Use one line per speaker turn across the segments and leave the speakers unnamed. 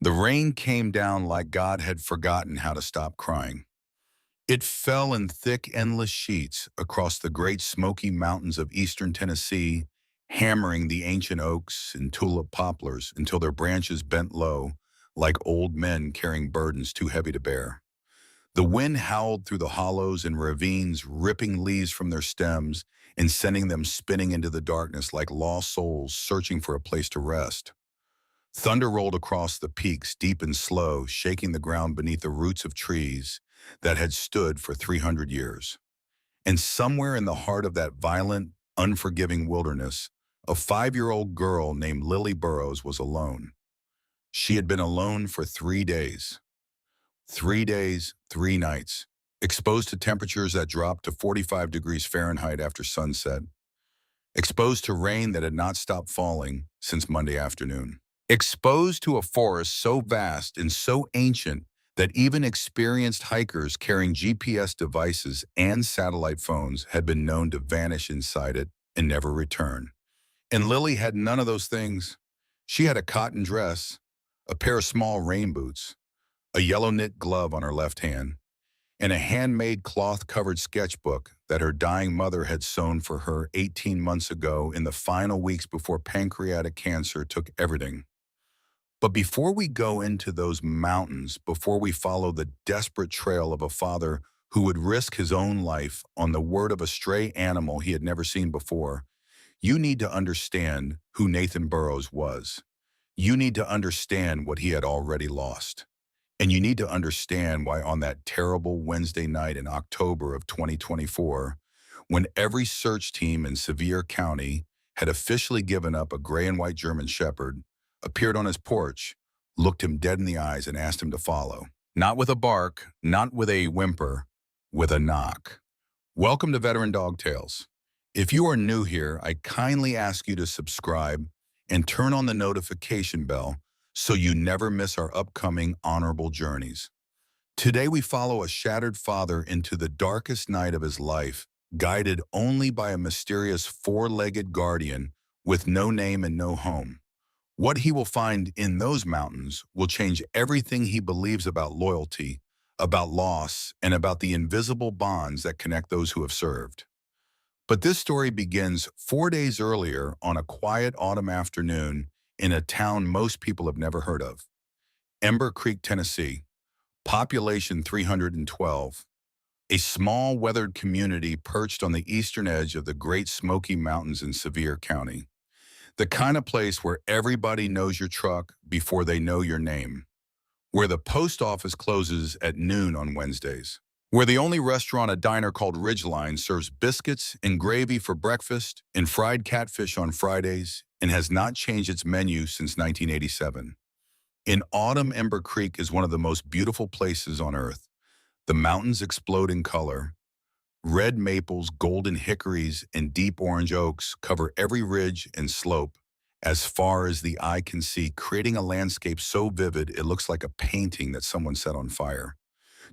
The rain came down like God had forgotten how to stop crying. It fell in thick, endless sheets across the great Smoky Mountains of eastern Tennessee, hammering the ancient oaks and tulip poplars until their branches bent low, like old men carrying burdens too heavy to bear. The wind howled through the hollows and ravines, ripping leaves from their stems and sending them spinning into the darkness like lost souls searching for a place to rest. Thunder rolled across the peaks, deep and slow, shaking the ground beneath the roots of trees that had stood for 300 years. And somewhere in the heart of that violent, unforgiving wilderness, a 5-year-old girl named Lily Burrows was alone. She had been alone for 3 days. 3 days, 3 nights, exposed to temperatures that dropped to 45 degrees Fahrenheit after sunset, exposed to rain that had not stopped falling since Monday afternoon, exposed to a forest so vast and so ancient that even experienced hikers carrying GPS devices and satellite phones had been known to vanish inside it and never return. And Lily had none of those things. She had a cotton dress, a pair of small rain boots, a yellow knit glove on her left hand, and a handmade cloth-covered sketchbook that her dying mother had sewn for her 18 months ago in the final weeks before pancreatic cancer took everything. But before we go into those mountains, before we follow the desperate trail of a father who would risk his own life on the word of a stray animal he had never seen before, you need to understand who Nathan Burrows was. You need to understand what he had already lost. And you need to understand why on that terrible Wednesday night in October of 2024, when every search team in Sevier County had officially given up a gray and white German Shepherd, appeared on his porch, looked him dead in the eyes and asked him to follow. Not with a bark, not with a whimper, with a knock. Welcome to Veteran Dog Tales. If you are new here, I kindly ask you to subscribe and turn on the notification bell so you never miss our upcoming honorable journeys. Today we follow a shattered father into the darkest night of his life, guided only by a mysterious four-legged guardian with no name and no home. What he will find in those mountains will change everything he believes about loyalty, about loss, and about the invisible bonds that connect those who have served. But this story begins 4 days earlier on a quiet autumn afternoon in a town most people have never heard of, Ember Creek, Tennessee, population 312, a small weathered community perched on the eastern edge of the Great Smoky Mountains in Sevier County. The kind of place where everybody knows your truck before they know your name, where the post office closes at noon on Wednesdays, where the only restaurant, a diner called Ridgeline, serves biscuits and gravy for breakfast and fried catfish on Fridays and has not changed its menu since 1987. In autumn, Ember Creek is one of the most beautiful places on earth. The mountains explode in color. Red maples, golden hickories, and deep orange oaks cover every ridge and slope as far as the eye can see, creating a landscape so vivid it looks like a painting that someone set on fire.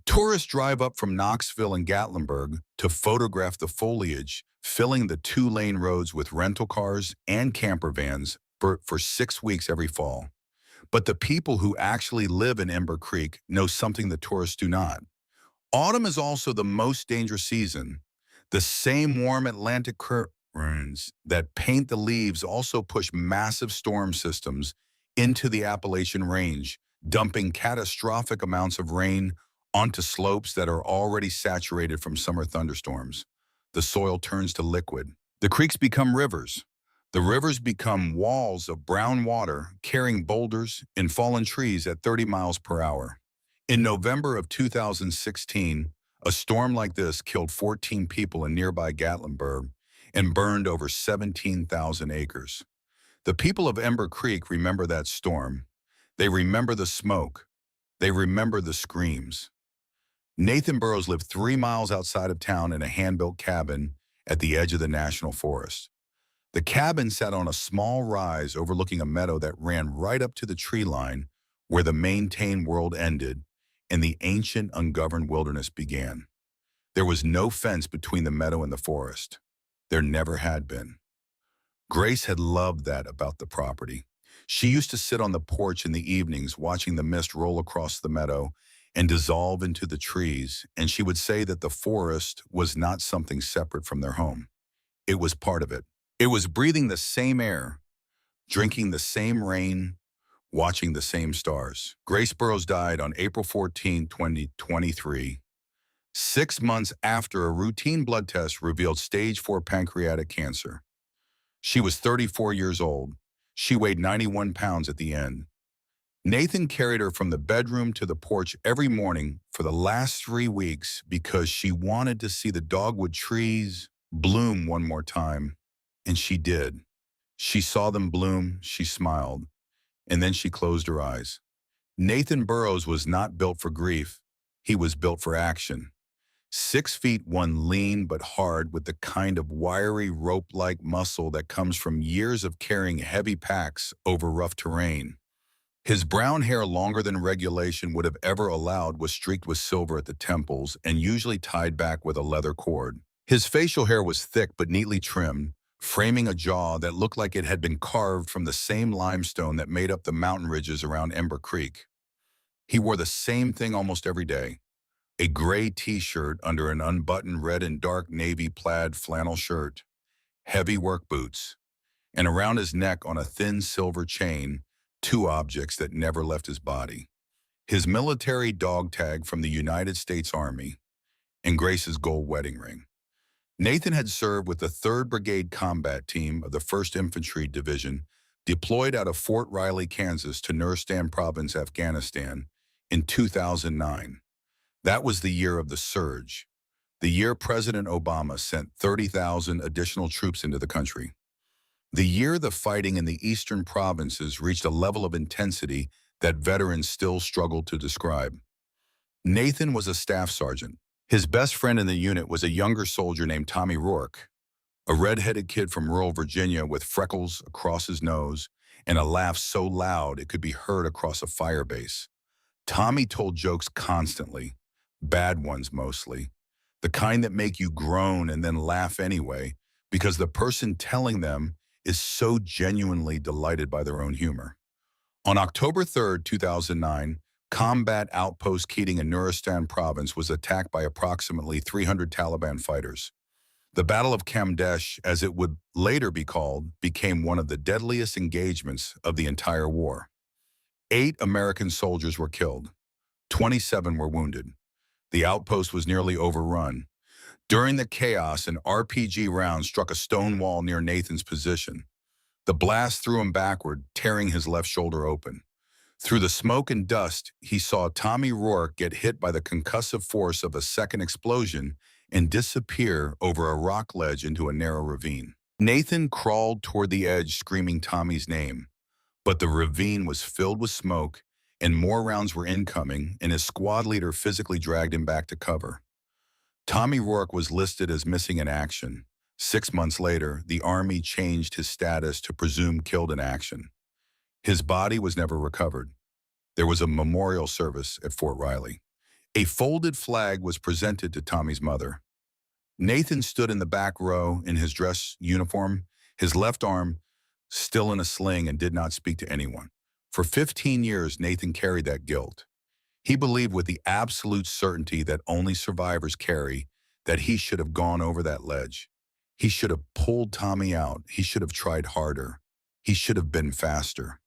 Tourists drive up from Knoxville and Gatlinburg to photograph the foliage, filling the two-lane roads with rental cars and camper vans for 6 weeks every fall. But the people who actually live in Ember Creek know something the tourists do not. Autumn is also the most dangerous season. The same warm Atlantic currents that paint the leaves also push massive storm systems into the Appalachian Range, dumping catastrophic amounts of rain onto slopes that are already saturated from summer thunderstorms. The soil turns to liquid. The creeks become rivers. The rivers become walls of brown water carrying boulders and fallen trees at 30 miles per hour. In November of 2016, a storm like this killed 14 people in nearby Gatlinburg and burned over 17,000 acres. The people of Ember Creek remember that storm. They remember the smoke. They remember the screams. Nathan Burrows lived 3 miles outside of town in a hand-built cabin at the edge of the national forest. The cabin sat on a small rise overlooking a meadow that ran right up to the tree line where the maintained world ended and the ancient ungoverned wilderness began. There was no fence between the meadow and the forest. There never had been. Grace had loved that about the property. She used to sit on the porch in the evenings watching the mist roll across the meadow and dissolve into the trees, and she would say that the forest was not something separate from their home. It was part of it. It was breathing the same air, drinking the same rain, watching the same stars. Grace Burrows died on April 14, 2023, 6 months after a routine blood test revealed stage 4 pancreatic cancer. She was 34 years old. She weighed 91 pounds at the end. Nathan carried her from the bedroom to the porch every morning for the last 3 weeks because she wanted to see the dogwood trees bloom one more time. And she did. She saw them bloom, she smiled, and then she closed her eyes. Nathan Burrows was not built for grief. He was built for action. 6'1", lean but hard, with the kind of wiry rope-like muscle that comes from years of carrying heavy packs over rough terrain. His brown hair, longer than regulation would have ever allowed, was streaked with silver at the temples and usually tied back with a leather cord. His facial hair was thick but neatly trimmed, framing a jaw that looked like it had been carved from the same limestone that made up the mountain ridges around Ember Creek. He wore the same thing almost every day: a gray t-shirt under an unbuttoned red and dark navy plaid flannel shirt, heavy work boots, and around his neck on a thin silver chain, two objects that never left his body: his military dog tag from the United States Army and Grace's gold wedding ring. Nathan had served with the 3rd Brigade Combat Team of the 1st Infantry Division, deployed out of Fort Riley, Kansas to Nuristan Province, Afghanistan, in 2009. That was the year of the surge, the year President Obama sent 30,000 additional troops into the country. The year the fighting in the eastern provinces reached a level of intensity that veterans still struggle to describe. Nathan was a staff sergeant. His best friend in the unit was a younger soldier named Tommy Rourke, a red-headed kid from rural Virginia with freckles across his nose and a laugh so loud it could be heard across a fire base. Tommy told jokes constantly, bad ones mostly, the kind that make you groan and then laugh anyway, because the person telling them is so genuinely delighted by their own humor. On October 3, 2009, Combat Outpost Keating in Nuristan Province was attacked by approximately 300 Taliban fighters. The Battle of Kamdesh, as it would later be called, became one of the deadliest engagements of the entire war. 8 American soldiers were killed. 27 were wounded. The outpost was nearly overrun. During the chaos, an RPG round struck a stone wall near Nathan's position. The blast threw him backward, tearing his left shoulder open. Through the smoke and dust, he saw Tommy Rourke get hit by the concussive force of a second explosion and disappear over a rock ledge into a narrow ravine. Nathan crawled toward the edge, screaming Tommy's name, but the ravine was filled with smoke and more rounds were incoming, and his squad leader physically dragged him back to cover. Tommy Rourke was listed as missing in action. 6 months later, the Army changed his status to presumed killed in action. His body was never recovered. There was a memorial service at Fort Riley. A folded flag was presented to Tommy's mother. Nathan stood in the back row in his dress uniform, his left arm still in a sling, and did not speak to anyone. For 15 years, Nathan carried that guilt. He believed with the absolute certainty that only survivors carry that he should have gone over that ledge. He should have pulled Tommy out. He should have tried harder. He should have been faster.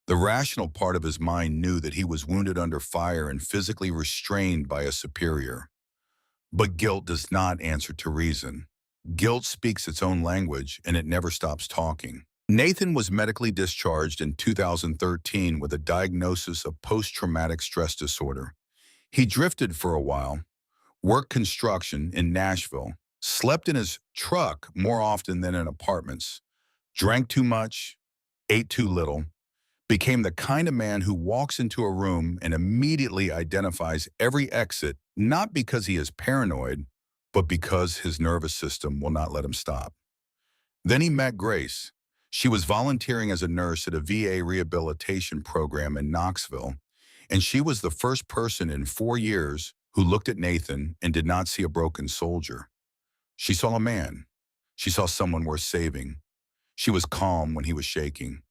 The rational part of his mind knew that he was wounded under fire and physically restrained by a superior. But guilt does not answer to reason. Guilt speaks its own language, and it never stops talking. Nathan was medically discharged in 2013 with a diagnosis of post-traumatic stress disorder. He drifted for a while, worked construction in Nashville, slept in his truck more often than in apartments, drank too much, ate too little, became the kind of man who walks into a room and immediately identifies every exit, not because he is paranoid, but because his nervous system will not let him stop. Then he met Grace. She was volunteering as a nurse at a VA rehabilitation program in Knoxville, and she was the first person in 4 years who looked at Nathan and did not see a broken soldier. She saw a man. She saw someone worth saving. She was calm when he was shaking.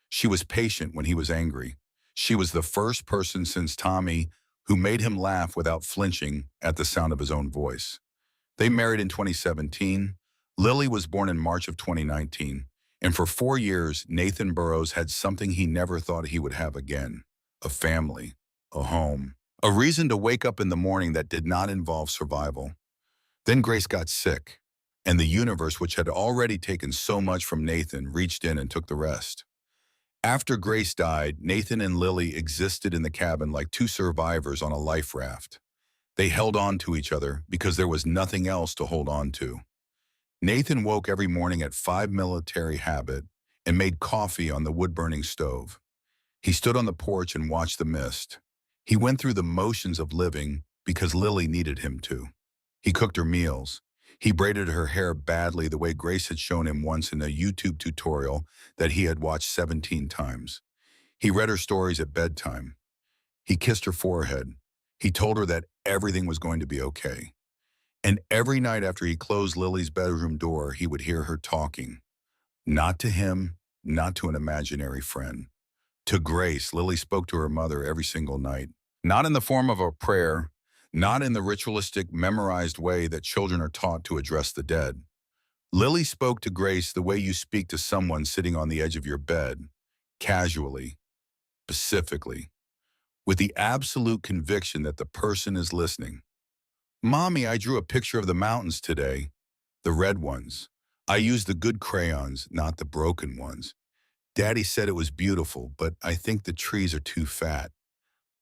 She was patient when he was angry. She was the first person since Tommy who made him laugh without flinching at the sound of his own voice. They married in 2017. Lily was born in March of 2019. And for 4 years, Nathan Burrows had something he never thought he would have again: a family, a home, a reason to wake up in the morning that did not involve survival. Then Grace got sick, and the universe, which had already taken so much from Nathan, reached in and took the rest. After Grace died, Nathan and Lily existed in the cabin like two survivors on a life raft. They held on to each other because there was nothing else to hold on to. Nathan woke every morning at 5 military habit and made coffee on the wood-burning stove. He stood on the porch and watched the mist. He went through the motions of living because Lily needed him to. He cooked her meals. He braided her hair badly the way Grace had shown him once in a YouTube tutorial that he had watched 17 times. He read her stories at bedtime. He kissed her forehead. He told her that everything was going to be okay. And every night after he closed Lily's bedroom door, he would hear her talking. Not to him, not to an imaginary friend. To Grace, Lily spoke to her mother every single night. Not in the form of a prayer, not in the ritualistic, memorized way that children are taught to address the dead. Lily spoke to Grace the way you speak to someone sitting on the edge of your bed, casually, specifically, with the absolute conviction that the person is listening. Mommy, I drew a picture of the mountains today, the red ones. I used the good crayons, not the broken ones. Daddy said it was beautiful, but I think the trees are too fat.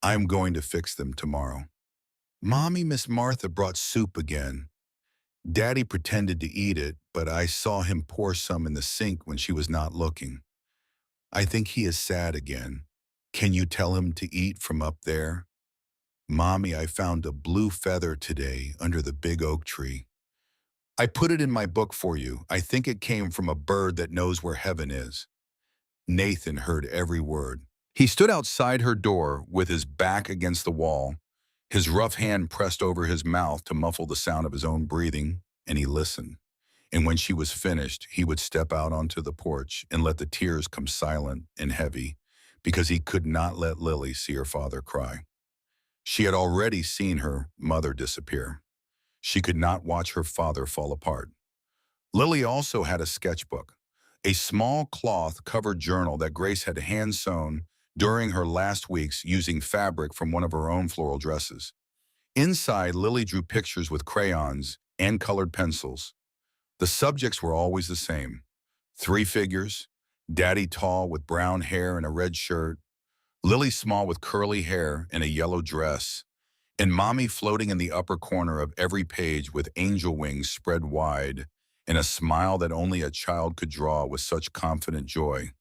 I'm going to fix them tomorrow. Mommy, Miss Martha brought soup again. Daddy pretended to eat it, but I saw him pour some in the sink when she was not looking. I think he is sad again. Can you tell him to eat from up there? Mommy, I found a blue feather today under the big oak tree. I put it in my book for you. I think it came from a bird that knows where heaven is. Nathan heard every word. He stood outside her door with his back against the wall, his rough hand pressed over his mouth to muffle the sound of his own breathing, and he listened. And when she was finished, he would step out onto the porch and let the tears come silent and heavy, because he could not let Lily see her father cry. She had already seen her mother disappear. She could not watch her father fall apart. Lily also had a sketchbook, a small cloth-covered journal that Grace had hand-sewn during her last weeks using fabric from one of her own floral dresses. Inside, Lily drew pictures with crayons and colored pencils. The subjects were always the same: three figures, Daddy tall with brown hair and a red shirt, Lily small with curly hair and a yellow dress, and Mommy floating in the upper corner of every page with angel wings spread wide and a smile that only a child could draw with such confident joy.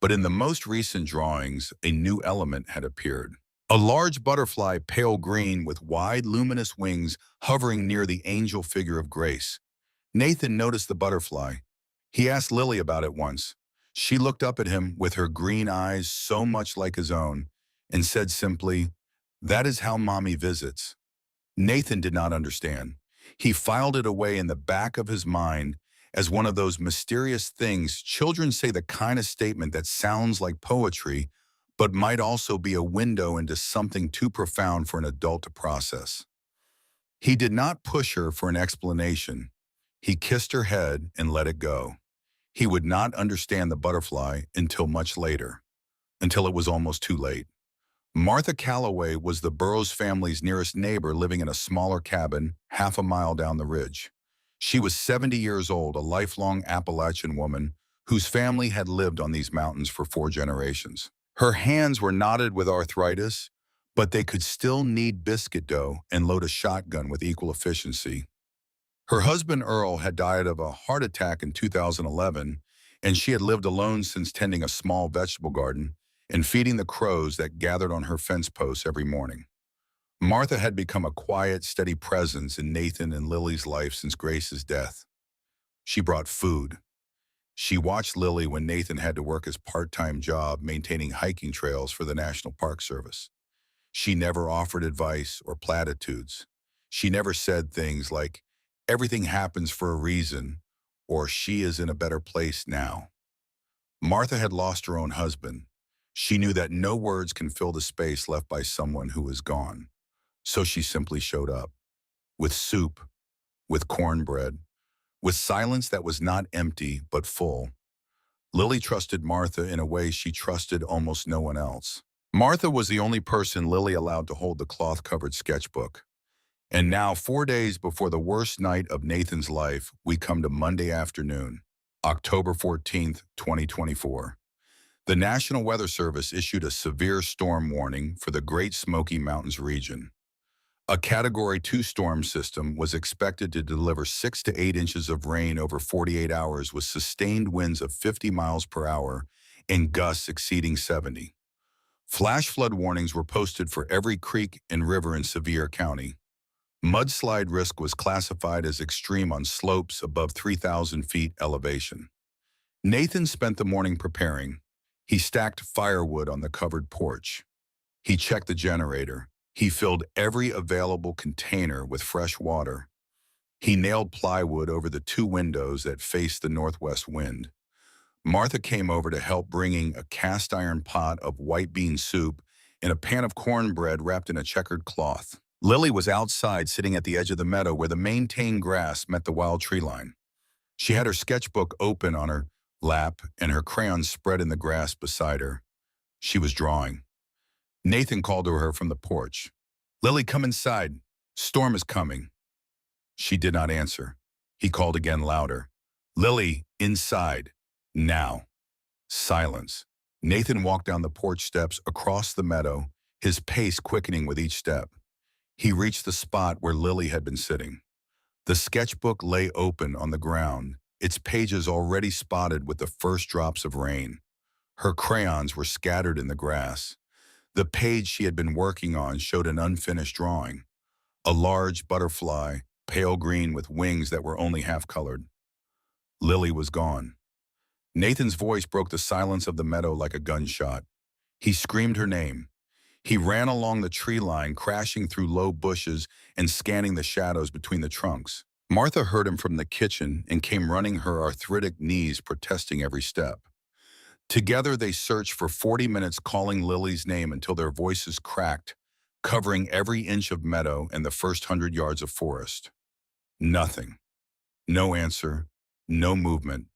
But in the most recent drawings, a new element had appeared. A large butterfly, pale green with wide, luminous wings hovering near the angel figure of Grace. Nathan noticed the butterfly. He asked Lily about it once. She looked up at him with her green eyes so much like his own and said simply, "That is how Mommy visits." Nathan did not understand. He filed it away in the back of his mind as one of those mysterious things children say, the kind of statement that sounds like poetry, but might also be a window into something too profound for an adult to process. He did not push her for an explanation. He kissed her head and let it go. He would not understand the butterfly until much later, until it was almost too late. Martha Calloway was the Burrows family's nearest neighbor, living in a smaller cabin half a mile down the ridge. She was 70 years old, a lifelong Appalachian woman whose family had lived on these mountains for 4 generations. Her hands were knotted with arthritis, but they could still knead biscuit dough and load a shotgun with equal efficiency. Her husband Earl had died of a heart attack in 2011, and she had lived alone since, tending a small vegetable garden and feeding the crows that gathered on her fence posts every morning. Martha had become a quiet, steady presence in Nathan and Lily's life since Grace's death. She brought food. She watched Lily when Nathan had to work his part-time job maintaining hiking trails for the National Park Service. She never offered advice or platitudes. She never said things like, "Everything happens for a reason," or "She is in a better place now." Martha had lost her own husband. She knew that no words can fill the space left by someone who is gone. So she simply showed up. With soup, with cornbread, with silence that was not empty but full. Lily trusted Martha in a way she trusted almost no one else. Martha was the only person Lily allowed to hold the cloth-covered sketchbook. And now, 4 days before the worst night of Nathan's life, we come to Monday afternoon, October 14th, 2024. The National Weather Service issued a severe storm warning for the Great Smoky Mountains region. A Category 2 storm system was expected to deliver 6 to 8 inches of rain over 48 hours with sustained winds of 50 miles per hour and gusts exceeding 70. Flash flood warnings were posted for every creek and river in Sevier County. Mudslide risk was classified as extreme on slopes above 3,000 feet elevation. Nathan spent the morning preparing. He stacked firewood on the covered porch. He checked the generator. He filled every available container with fresh water. He nailed plywood over the 2 windows that faced the northwest wind. Martha came over to help, bringing a cast iron pot of white bean soup and a pan of cornbread wrapped in a checkered cloth. Lily was outside, sitting at the edge of the meadow where the maintained grass met the wild tree line. She had her sketchbook open on her lap and her crayons spread in the grass beside her. She was drawing. Nathan called to her from the porch. "Lily, come inside. Storm is coming." She did not answer. He called again, louder. "Lily, inside. Now." Silence. Nathan walked down the porch steps across the meadow, his pace quickening with each step. He reached the spot where Lily had been sitting. The sketchbook lay open on the ground, its pages already spotted with the first drops of rain. Her crayons were scattered in the grass. The page she had been working on showed an unfinished drawing. A large butterfly, pale green with wings that were only half-colored. Lily was gone. Nathan's voice broke the silence of the meadow like a gunshot. He screamed her name. He ran along the tree line, crashing through low bushes and scanning the shadows between the trunks. Martha heard him from the kitchen and came running, her arthritic knees protesting every step. Together they searched for 40 minutes, calling Lily's name until their voices cracked, covering every inch of meadow and the first 100 yards of forest. Nothing. No answer. No movement.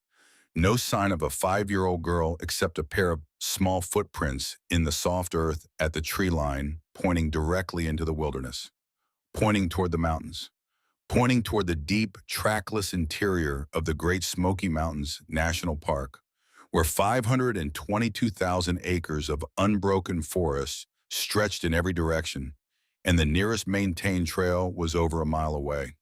No sign of a 5-year-old girl except a pair of small footprints in the soft earth at the tree line, pointing directly into the wilderness, pointing toward the mountains, pointing toward the deep, trackless interior of the Great Smoky Mountains National Park, where 522,000 acres of unbroken forest stretched in every direction, and the nearest maintained trail was over a mile away.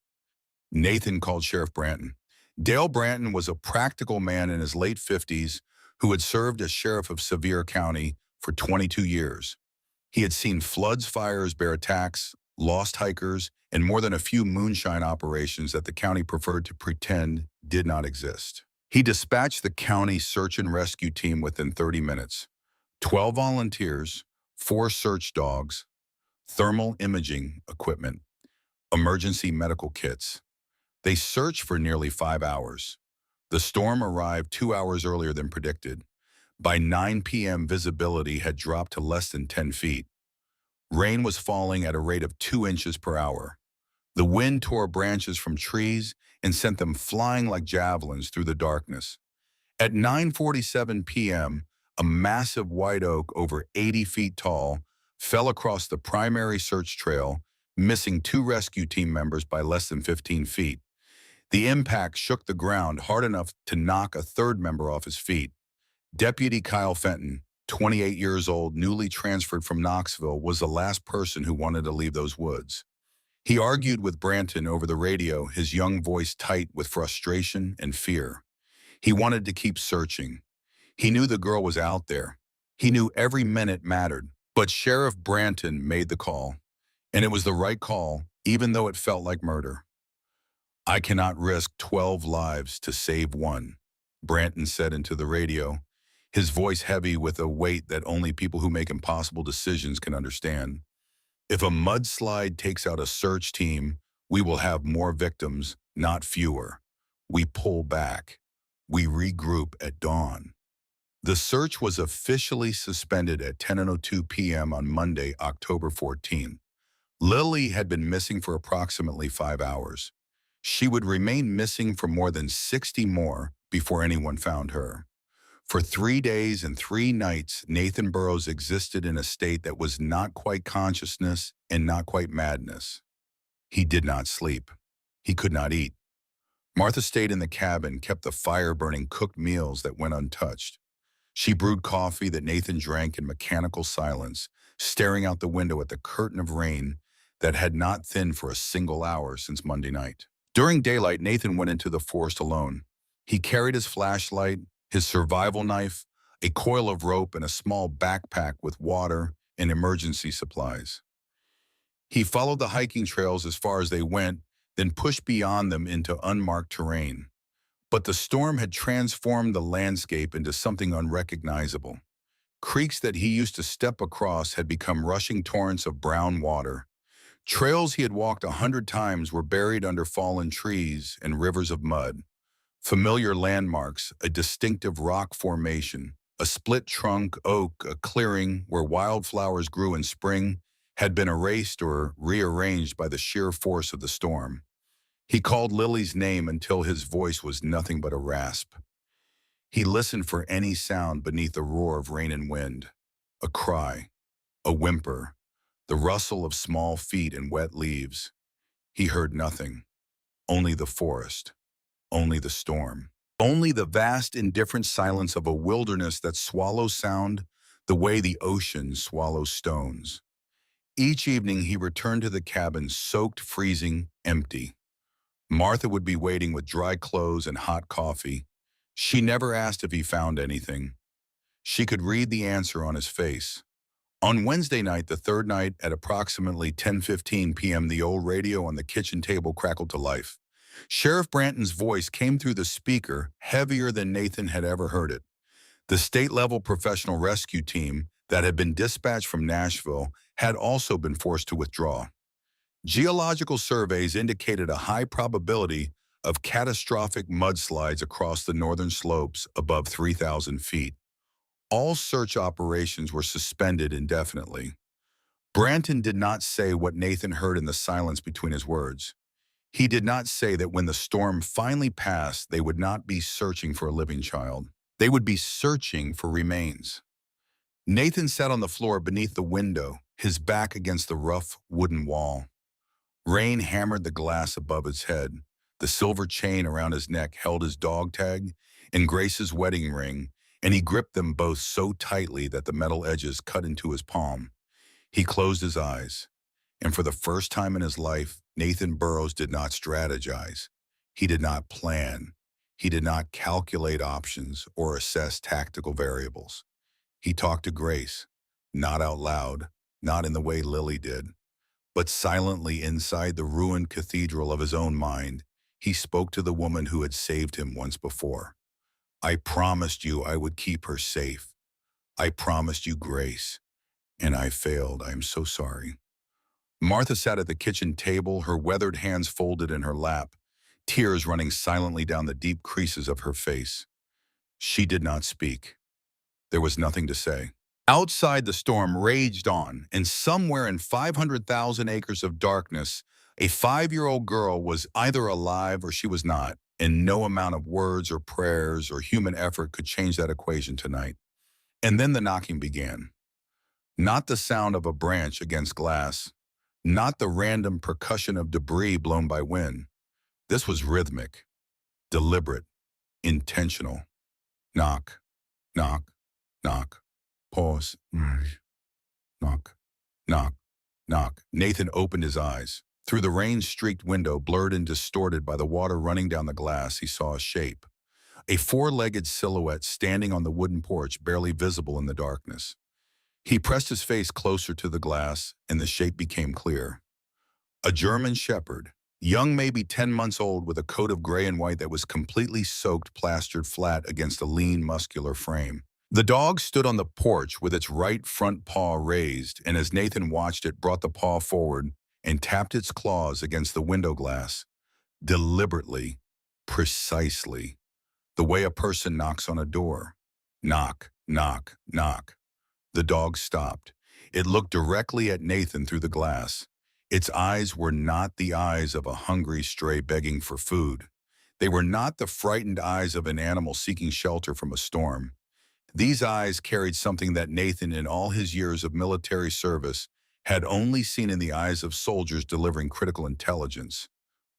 Nathan called Sheriff Branton. Dale Branton was a practical man in his late 50s who had served as sheriff of Sevier County for 22 years. He had seen floods, fires, bear attacks, lost hikers, and more than a few moonshine operations that the county preferred to pretend did not exist. He dispatched the county search and rescue team within 30 minutes. 12 volunteers, 4 search dogs, thermal imaging equipment, emergency medical kits. They searched for nearly 5 hours. The storm arrived 2 hours earlier than predicted. By 9 p.m., visibility had dropped to less than 10 feet. Rain was falling at a rate of 2 inches per hour. The wind tore branches from trees and sent them flying like javelins through the darkness. At 9:47 p.m., a massive white oak over 80 feet tall fell across the primary search trail, missing 2 rescue team members by less than 15 feet. The impact shook the ground hard enough to knock a 3rd member off his feet. Deputy Kyle Fenton, 28 years old, newly transferred from Knoxville, was the last person who wanted to leave those woods. He argued with Branton over the radio, his young voice tight with frustration and fear. He wanted to keep searching. He knew the girl was out there. He knew every minute mattered. But Sheriff Branton made the call, and it was the right call, even though it felt like murder. "I cannot risk 12 lives to save one," Branton said into the radio, his voice heavy with a weight that only people who make impossible decisions can understand. "If a mudslide takes out a search team, we will have more victims, not fewer. We pull back. We regroup at dawn." The search was officially suspended at 10:02 p.m. on Monday, October 14th. Lily had been missing for approximately 5 hours. She would remain missing for more than 60 more before anyone found her. For 3 days and 3 nights, Nathan Burrows existed in a state that was not quite consciousness and not quite madness. He did not sleep. He could not eat. Martha stayed in the cabin, kept the fire burning cooked meals that went untouched. She brewed coffee that Nathan drank in mechanical silence, staring out the window at the curtain of rain that had not thinned for a single hour since Monday night. During daylight, Nathan went into the forest alone. He carried his flashlight, his survival knife, a coil of rope, and a small backpack with water and emergency supplies. He followed the hiking trails as far as they went, then pushed beyond them into unmarked terrain. But the storm had transformed the landscape into something unrecognizable. Creeks that he used to step across had become rushing torrents of brown water. Trails he had walked 100 times were buried under fallen trees and rivers of mud. Familiar landmarks, a distinctive rock formation, a split trunk oak, a clearing where wildflowers grew in spring, had been erased or rearranged by the sheer force of the storm. He called Lily's name until his voice was nothing but a rasp. He listened for any sound beneath the roar of rain and wind. A cry, a whimper, the rustle of small feet in wet leaves. He heard nothing, only the forest, only the storm, only the vast indifferent silence of a wilderness that swallows sound the way the ocean swallows stones. Each evening he returned to the cabin soaked, freezing, empty. Martha would be waiting with dry clothes and hot coffee. She never asked if he found anything. She could read the answer on his face. On Wednesday night, the third night, at approximately 10:15 p.m., the old radio on the kitchen table crackled to life. Sheriff Branton's voice came through the speaker, heavier than Nathan had ever heard it. The state-level professional rescue team that had been dispatched from Nashville had also been forced to withdraw. Geological surveys indicated a high probability of catastrophic mudslides across the northern slopes above 3,000 feet. All search operations were suspended indefinitely. Branton did not say what Nathan heard in the silence between his words. He did not say that when the storm finally passed, they would not be searching for a living child. They would be searching for remains. Nathan sat on the floor beneath the window, his back against the rough wooden wall. Rain hammered the glass above his head. The silver chain around his neck held his dog tag and Grace's wedding ring, and he gripped them both so tightly that the metal edges cut into his palm. He closed his eyes, and for the first time in his life, Nathan Burrows did not strategize. He did not plan. He did not calculate options or assess tactical variables. He talked to Grace, not out loud, not in the way Lily did, but silently inside the ruined cathedral of his own mind. He spoke to the woman who had saved him once before. I promised you I would keep her safe. I promised you Grace, and I failed. I am so sorry. Martha sat at the kitchen table, her weathered hands folded in her lap, tears running silently down the deep creases of her face. She did not speak. There was nothing to say. Outside, the storm raged on, and somewhere in 500,000 acres of darkness, a 5-year-old girl was either alive or she was not, and no amount of words or prayers or human effort could change that equation tonight. And then the knocking began. Not the sound of a branch against glass, not the random percussion of debris blown by wind. This was rhythmic, deliberate, intentional. Knock, knock, knock, pause, knock, knock, knock. Nathan opened his eyes. Through the rain-streaked window, blurred and distorted by the water running down the glass, he saw a shape. A four-legged silhouette standing on the wooden porch, barely visible in the darkness. He pressed his face closer to the glass, and the shape became clear. A German shepherd, young, maybe 10 months old, with a coat of gray and white that was completely soaked, plastered flat against a lean, muscular frame. The dog stood on the porch with its right front paw raised, and as Nathan watched it, brought the paw forward and tapped its claws against the window glass. Deliberately, precisely, the way a person knocks on a door. Knock, knock, knock. The dog stopped. It looked directly at Nathan through the glass. Its eyes were not the eyes of a hungry stray begging for food. They were not the frightened eyes of an animal seeking shelter from a storm. These eyes carried something that Nathan, in all his years of military service, had only seen in the eyes of soldiers delivering critical intelligence.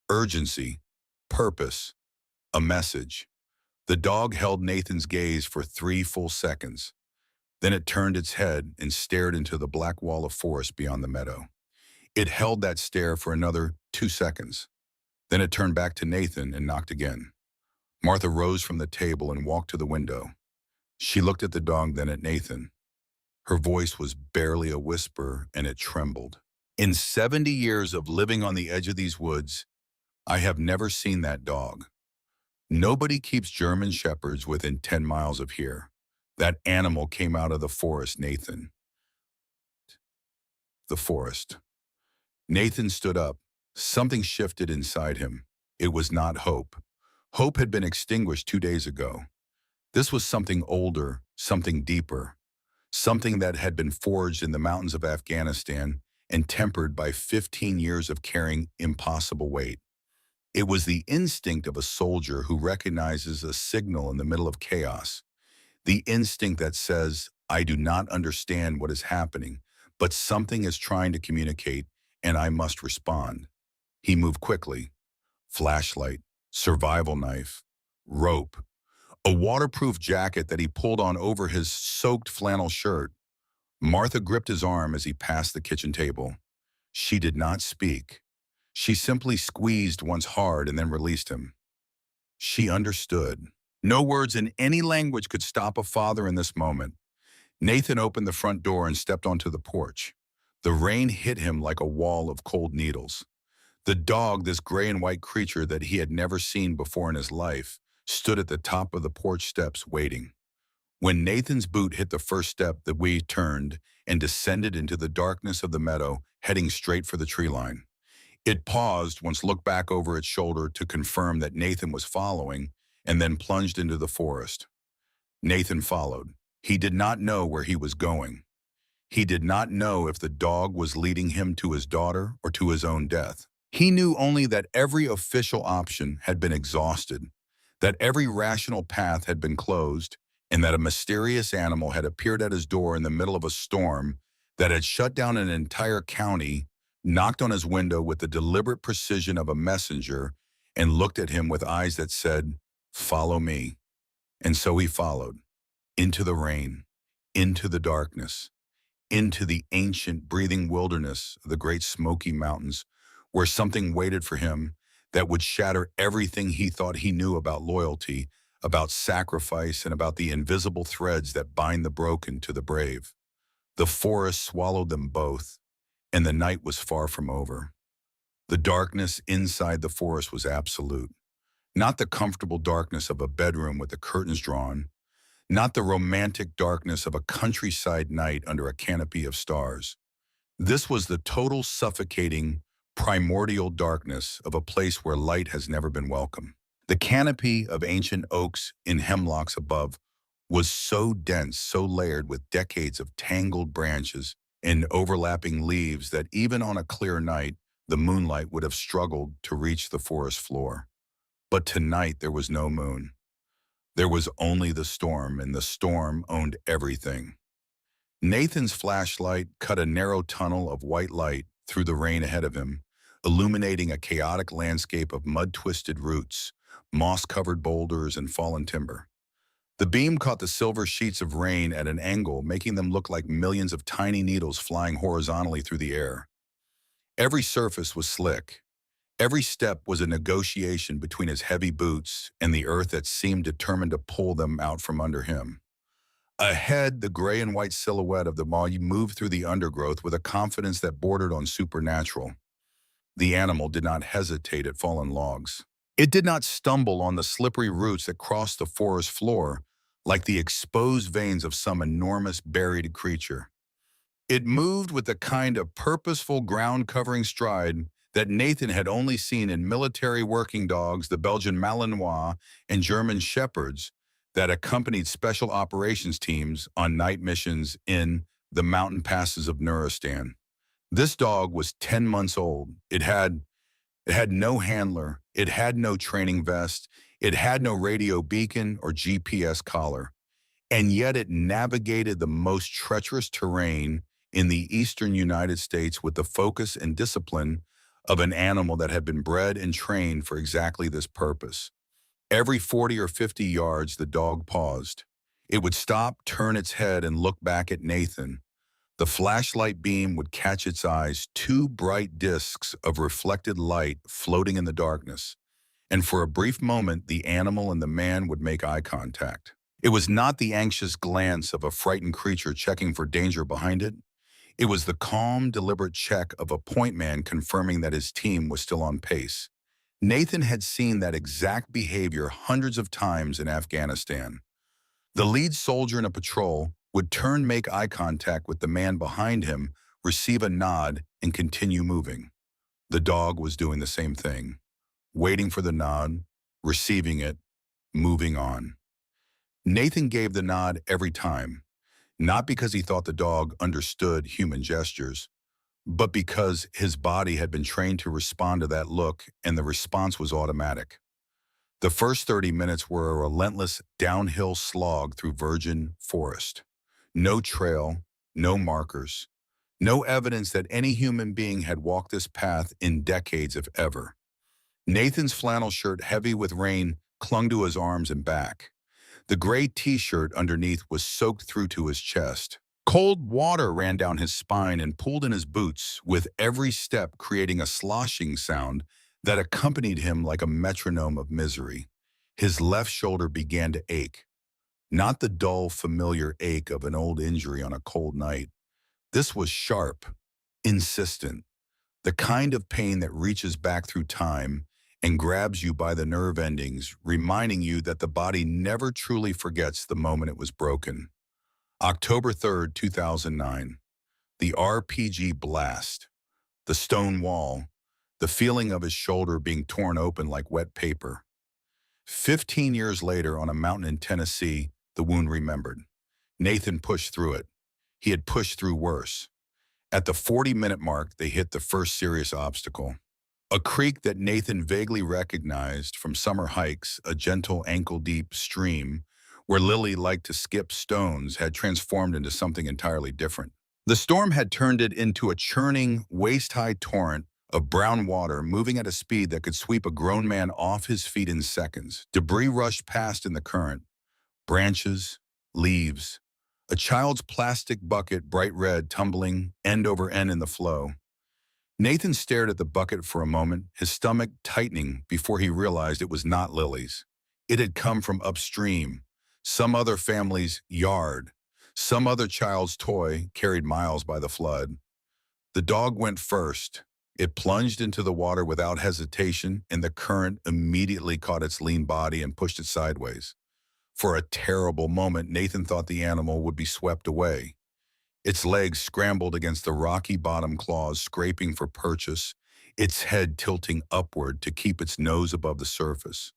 Urgency, purpose, a message. The dog held Nathan's gaze for 3 full seconds. Then it turned its head and stared into the black wall of forest beyond the meadow. It held that stare for another 2 seconds. Then it turned back to Nathan and knocked again. Martha rose from the table and walked to the window. She looked at the dog, then at Nathan. Her voice was barely a whisper, and it trembled. In 70 years of living on the edge of these woods, I have never seen that dog. Nobody keeps German shepherds within 10 miles of here. That animal came out of the forest, Nathan. The forest. Nathan stood up. Something shifted inside him. It was not hope. Hope had been extinguished 2 days ago. This was something older, something deeper, something that had been forged in the mountains of Afghanistan and tempered by 15 years of carrying impossible weight. It was the instinct of a soldier who recognizes a signal in the middle of chaos. The instinct that says, I do not understand what is happening, but something is trying to communicate, and I must respond. He moved quickly. Flashlight, survival knife, rope, a waterproof jacket that he pulled on over his soaked flannel shirt. Martha gripped his arm as he passed the kitchen table. She did not speak. She simply squeezed once hard and then released him. She understood. No words in any language could stop a father in this moment. Nathan opened the front door and stepped onto the porch. The rain hit him like a wall of cold needles. The dog, this gray and white creature that he had never seen before in his life, stood at the top of the porch steps waiting. When Nathan's boot hit the first step, the wee turned and descended into the darkness of the meadow, heading straight for the tree line. It paused, once looked back over its shoulder to confirm that Nathan was following, and then plunged into the forest. Nathan followed. He did not know where he was going. He did not know if the dog was leading him to his daughter or to his own death. He knew only that every official option had been exhausted, that every rational path had been closed, and that a mysterious animal had appeared at his door in the middle of a storm that had shut down an entire county, knocked on his window with the deliberate precision of a messenger, and looked at him with eyes that said, "Follow me." And so he followed, into the rain, into the darkness, into the ancient breathing wilderness of the Great Smoky Mountains, where something waited for him that would shatter everything he thought he knew about loyalty, about sacrifice, and about the invisible threads that bind the broken to the brave. The forest swallowed them both, and the night was far from over. The darkness inside the forest was absolute. Not the comfortable darkness of a bedroom with the curtains drawn, not the romantic darkness of a countryside night under a canopy of stars. This was the total suffocating, primordial darkness of a place where light has never been welcome. The canopy of ancient oaks in hemlocks above was so dense, so layered with decades of tangled branches and overlapping leaves that even on a clear night, the moonlight would have struggled to reach the forest floor. But tonight there was no moon. There was only the storm, and the storm owned everything. Nathan's flashlight cut a narrow tunnel of white light through the rain ahead of him, illuminating a chaotic landscape of mud-twisted roots, moss-covered boulders, and fallen timber. The beam caught the silver sheets of rain at an angle, making them look like millions of tiny needles flying horizontally through the air. Every surface was slick. Every step was a negotiation between his heavy boots and the earth that seemed determined to pull them out from under him. Ahead, the gray and white silhouette of the Maui moved through the undergrowth with a confidence that bordered on supernatural. The animal did not hesitate at fallen logs. It did not stumble on the slippery roots that crossed the forest floor like the exposed veins of some enormous buried creature. It moved with the kind of purposeful ground-covering stride that Nathan had only seen in military working dogs, the Belgian Malinois, and German shepherds, that accompanied special operations teams on night missions in the mountain passes of Nuristan. This dog was 10 months old. It had no handler. It had no training vest. It had no radio beacon or GPS collar. And yet it navigated the most treacherous terrain in the eastern United States with the focus and discipline of an animal that had been bred and trained for exactly this purpose. Every 40 or 50 yards, the dog paused. It would stop, turn its head, and look back at Nathan. The flashlight beam would catch its eyes, two bright discs of reflected light floating in the darkness. And for a brief moment, the animal and the man would make eye contact. It was not the anxious glance of a frightened creature checking for danger behind it. It was the calm, deliberate check of a point man confirming that his team was still on pace. Nathan had seen that exact behavior hundreds of times in Afghanistan. The lead soldier in a patrol would turn, make eye contact with the man behind him, receive a nod, and continue moving. The dog was doing the same thing, waiting for the nod, receiving it, moving on. Nathan gave the nod every time, not because he thought the dog understood human gestures, but because his body had been trained to respond to that look, and the response was automatic. The first 30 minutes were a relentless downhill slog through virgin forest. No trail, no markers, no evidence that any human being had walked this path in decades if ever. Nathan's flannel shirt, heavy with rain, clung to his arms and back. The gray t-shirt underneath was soaked through to his chest. Cold water ran down his spine and pooled in his boots, with every step creating a sloshing sound that accompanied him like a metronome of misery. His left shoulder began to ache, not the dull, familiar ache of an old injury on a cold night. This was sharp, insistent, the kind of pain that reaches back through time and grabs you by the nerve endings, reminding you that the body never truly forgets the moment it was broken. October 3rd, 2009. The RPG blast. The stone wall. The feeling of his shoulder being torn open like wet paper. 15 years later, on a mountain in Tennessee, the wound remembered. Nathan pushed through it. He had pushed through worse. At the 40-minute mark, they hit the first serious obstacle. A creek that Nathan vaguely recognized from summer hikes, a gentle ankle-deep stream where Lily liked to skip stones, had transformed into something entirely different. The storm had turned it into a churning, waist-high torrent of brown water moving at a speed that could sweep a grown man off his feet in seconds. Debris rushed past in the current. Branches, leaves, a child's plastic bucket, bright red, tumbling end over end in the flow. Nathan stared at the bucket for a moment, his stomach tightening before he realized it was not Lily's. It had come from upstream, some other family's yard, some other child's toy carried miles by the flood. The dog went first. It plunged into the water without hesitation, and the current immediately caught its lean body and pushed it sideways. For a terrible moment, Nathan thought the animal would be swept away. Its legs scrambled against the rocky bottom claws, scraping for purchase, its head tilting upward to keep its nose above the surface.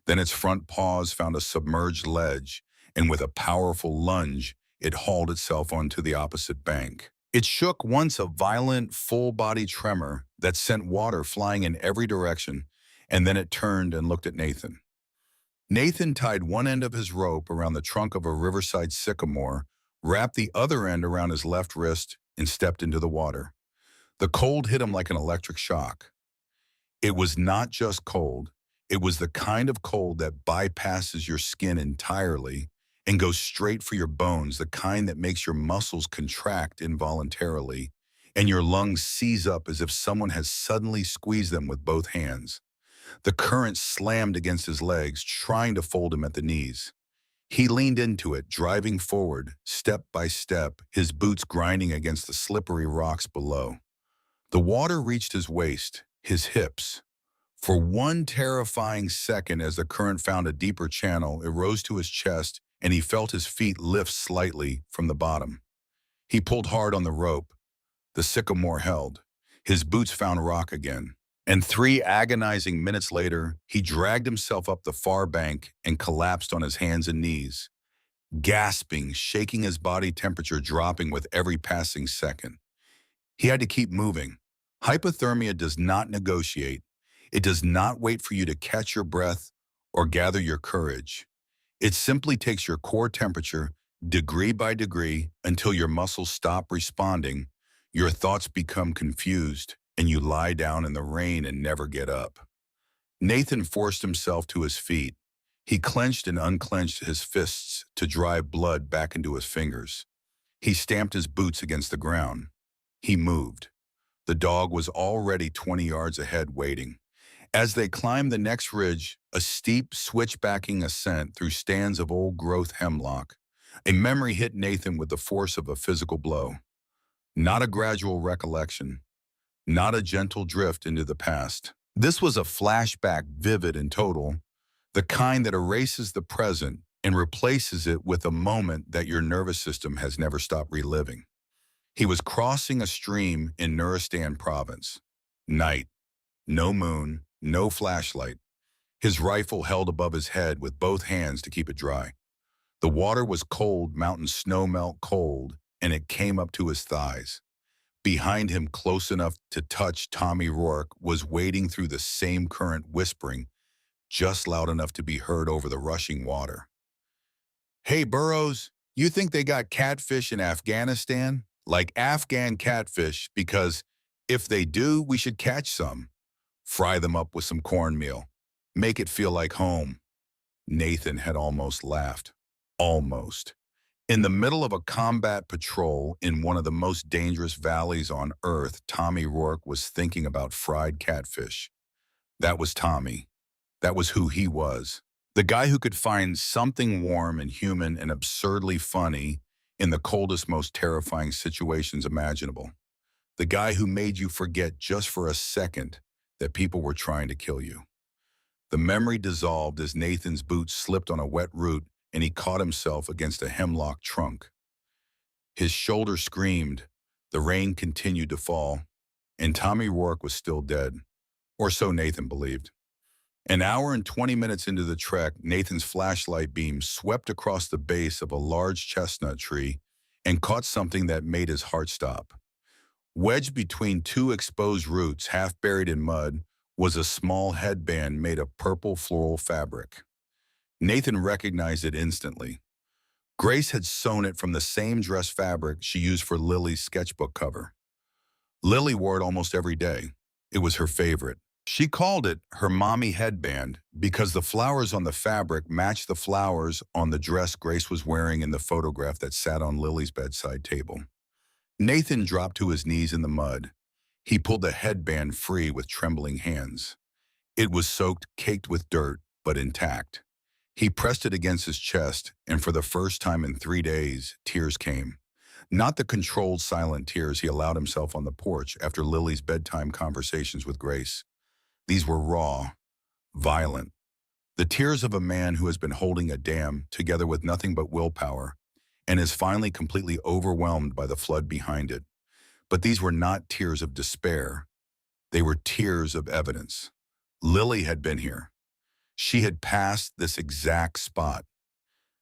Then its front paws found a submerged ledge, and with a powerful lunge, it hauled itself onto the opposite bank. It shook once, a violent, full-body tremor that sent water flying in every direction, and then it turned and looked at Nathan. Nathan tied one end of his rope around the trunk of a riverside sycamore, wrapped the other end around his left wrist, and stepped into the water. The cold hit him like an electric shock. It was not just cold. It was the kind of cold that bypasses your skin entirely and goes straight for your bones, the kind that makes your muscles contract involuntarily and your lungs seize up as if someone has suddenly squeezed them with both hands. The current slammed against his legs, trying to fold him at the knees. He leaned into it, driving forward, step by step, his boots grinding against the slippery rocks below. The water reached his waist, his hips. For one terrifying second, as the current found a deeper channel, it rose to his chest, and he felt his feet lift slightly from the bottom. He pulled hard on the rope. The sycamore held. His boots found rock again. And 3 agonizing minutes later, he dragged himself up the far bank and collapsed on his hands and knees, gasping, shaking, his body temperature dropping with every passing second. He had to keep moving. Hypothermia does not negotiate. It does not wait for you to catch your breath or gather your courage. It simply takes your core temperature degree by degree until your muscles stop responding, your thoughts become confused, and you lie down in the rain and never get up. Nathan forced himself to his feet. He clenched and unclenched his fists to drive blood back into his fingers. He stamped his boots against the ground. He moved. The dog was already 20 yards ahead waiting. As they climbed the next ridge, a steep, switchbacking ascent through stands of old-growth hemlock, a memory hit Nathan with the force of a physical blow. Not a gradual recollection, not a gentle drift into the past. This was a flashback, vivid and total, the kind that erases the present and replaces it with a moment that your nervous system has never stopped reliving. He was crossing a stream in Nuristan province. Night. No moon, no flashlight. His rifle held above his head with both hands to keep it dry. The water was cold, mountain snow melt cold, and it came up to his thighs. Behind him, close enough to touch, Tommy Rourke was wading through the same current, whispering, just loud enough to be heard over the rushing water. "Hey, Burroughs, you think they got catfish in Afghanistan? Like Afghan catfish, because if they do, we should catch some. Fry them up with some cornmeal. Make it feel like home." Nathan had almost laughed. Almost. In the middle of a combat patrol in one of the most dangerous valleys on Earth, Tommy Rourke was thinking about fried catfish. That was Tommy. That was who he was. The guy who could find something warm and human and absurdly funny in the coldest, most terrifying situations imaginable. The guy who made you forget just for a second that people were trying to kill you. The memory dissolved as Nathan's boots slipped on a wet root and he caught himself against a hemlock trunk. His shoulder screamed. The rain continued to fall, and Tommy Rourke was still dead, or so Nathan believed. An hour and 20 minutes into the trek, Nathan's flashlight beam swept across the base of a large chestnut tree and caught something that made his heart stop. Wedged between two exposed roots, half buried in mud, was a small headband made of purple floral fabric. Nathan recognized it instantly. Grace had sewn it from the same dress fabric she used for Lily's sketchbook cover. Lily wore it almost every day. It was her favorite. She called it her mommy headband because the flowers on the fabric matched the flowers on the dress Grace was wearing in the photograph that sat on Lily's bedside table. Nathan dropped to his knees in the mud. He pulled the headband free with trembling hands. It was soaked, caked with dirt, but intact. He pressed it against his chest, and for the first time in 3 days, tears came. Not the controlled, silent tears he allowed himself on the porch after Lily's bedtime conversations with Grace. These were raw, violent. The tears of a man who has been holding a dam together with nothing but willpower and is finally completely overwhelmed by the flood behind it. But these were not tears of despair. They were tears of evidence. Lily had been here. She had passed this exact spot.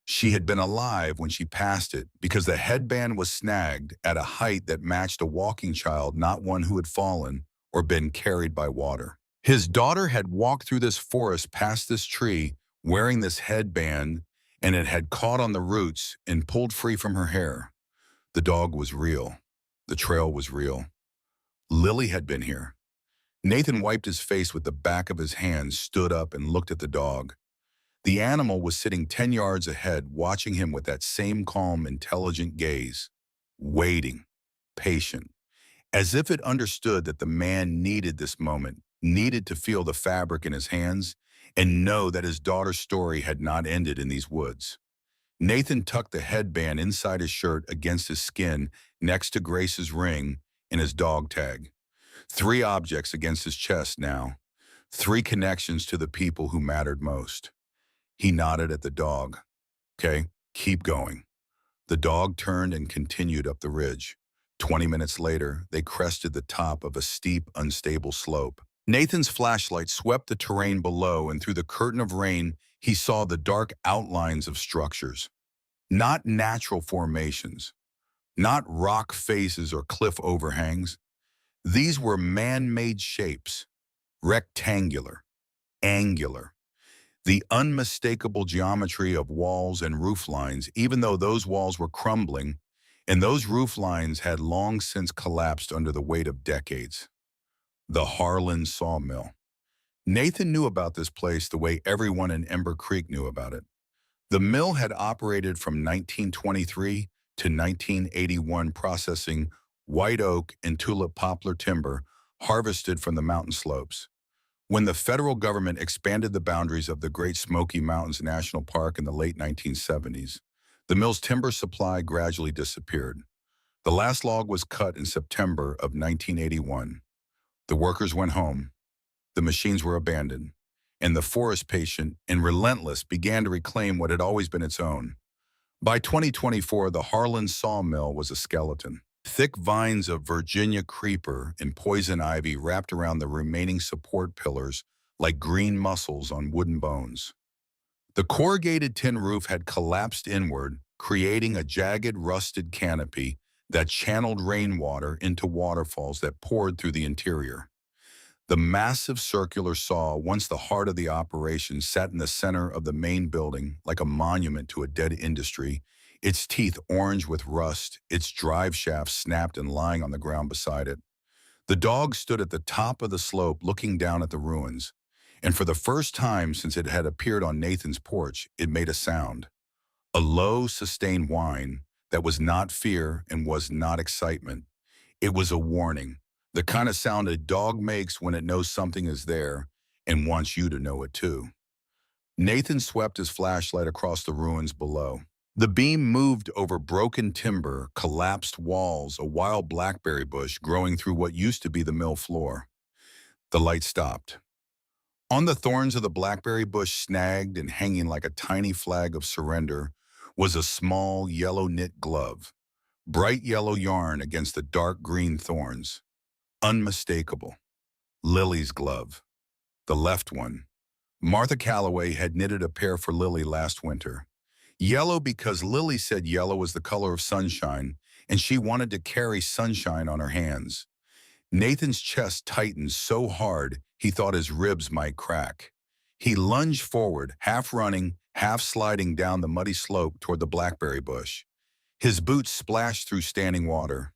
She had been alive when she passed it because the headband was snagged at a height that matched a walking child, not one who had fallen or been carried by water. His daughter had walked through this forest past this tree wearing this headband, and it had caught on the roots and pulled free from her hair. The dog was real. The trail was real. Lily had been here. Nathan wiped his face with the back of his hand, stood up, and looked at the dog. The animal was sitting 10 yards ahead, watching him with that same calm, intelligent gaze, waiting, patient, as if it understood that the man needed this moment, needed to feel the fabric in his hands, and know that his daughter's story had not ended in these woods. Nathan tucked the headband inside his shirt against his skin next to Grace's ring and his dog tag. 3 objects against his chest now. 3 connections to the people who mattered most. He nodded at the dog. Okay, keep going. The dog turned and continued up the ridge. 20 minutes later, they crested the top of a steep, unstable slope. Nathan's flashlight swept the terrain below, and through the curtain of rain, he saw the dark outlines of structures. Not natural formations, not rock faces or cliff overhangs. These were man-made shapes, rectangular, angular. The unmistakable geometry of walls and roof lines, even though those walls were crumbling, and those roof lines had long since collapsed under the weight of decades. The Harlan Sawmill. Nathan knew about this place the way everyone in Ember Creek knew about it. The mill had operated from 1923 to 1981, processing white oak and tulip poplar timber harvested from the mountain slopes. When the federal government expanded the boundaries of the Great Smoky Mountains National Park in the late 1970s, the mill's timber supply gradually disappeared. The last log was cut in September of 1981. The workers went home, the machines were abandoned, and the forest patient and relentless began to reclaim what had always been its own. By 2024, the Harlan Sawmill was a skeleton. Thick vines of Virginia creeper and poison ivy wrapped around the remaining support pillars like green mussels on wooden bones. The corrugated tin roof had collapsed inward, creating a jagged, rusted canopy that channeled rainwater into waterfalls that poured through the interior. The massive circular saw, once the heart of the operation, sat in the center of the main building like a monument to a dead industry, its teeth orange with rust, its drive shaft snapped and lying on the ground beside it. The dog stood at the top of the slope looking down at the ruins, and for the first time since it had appeared on Nathan's porch, it made a sound. A low, sustained whine that was not fear and was not excitement. It was a warning, the kind of sound a dog makes when it knows something is there and wants you to know it too. Nathan swept his flashlight across the ruins below. The beam moved over broken timber, collapsed walls, a wild blackberry bush growing through what used to be the mill floor. The light stopped. On the thorns of the blackberry bush, snagged and hanging like a tiny flag of surrender, was a small yellow knit glove, bright yellow yarn against the dark green thorns. Unmistakable. Lily's glove. The left one. Martha Calloway had knitted a pair for Lily last winter. Yellow because Lily said yellow was the color of sunshine, and she wanted to carry sunshine on her hands. Nathan's chest tightened so hard he thought his ribs might crack. He lunged forward, half running, half sliding down the muddy slope toward the blackberry bush. His boots splashed through standing water.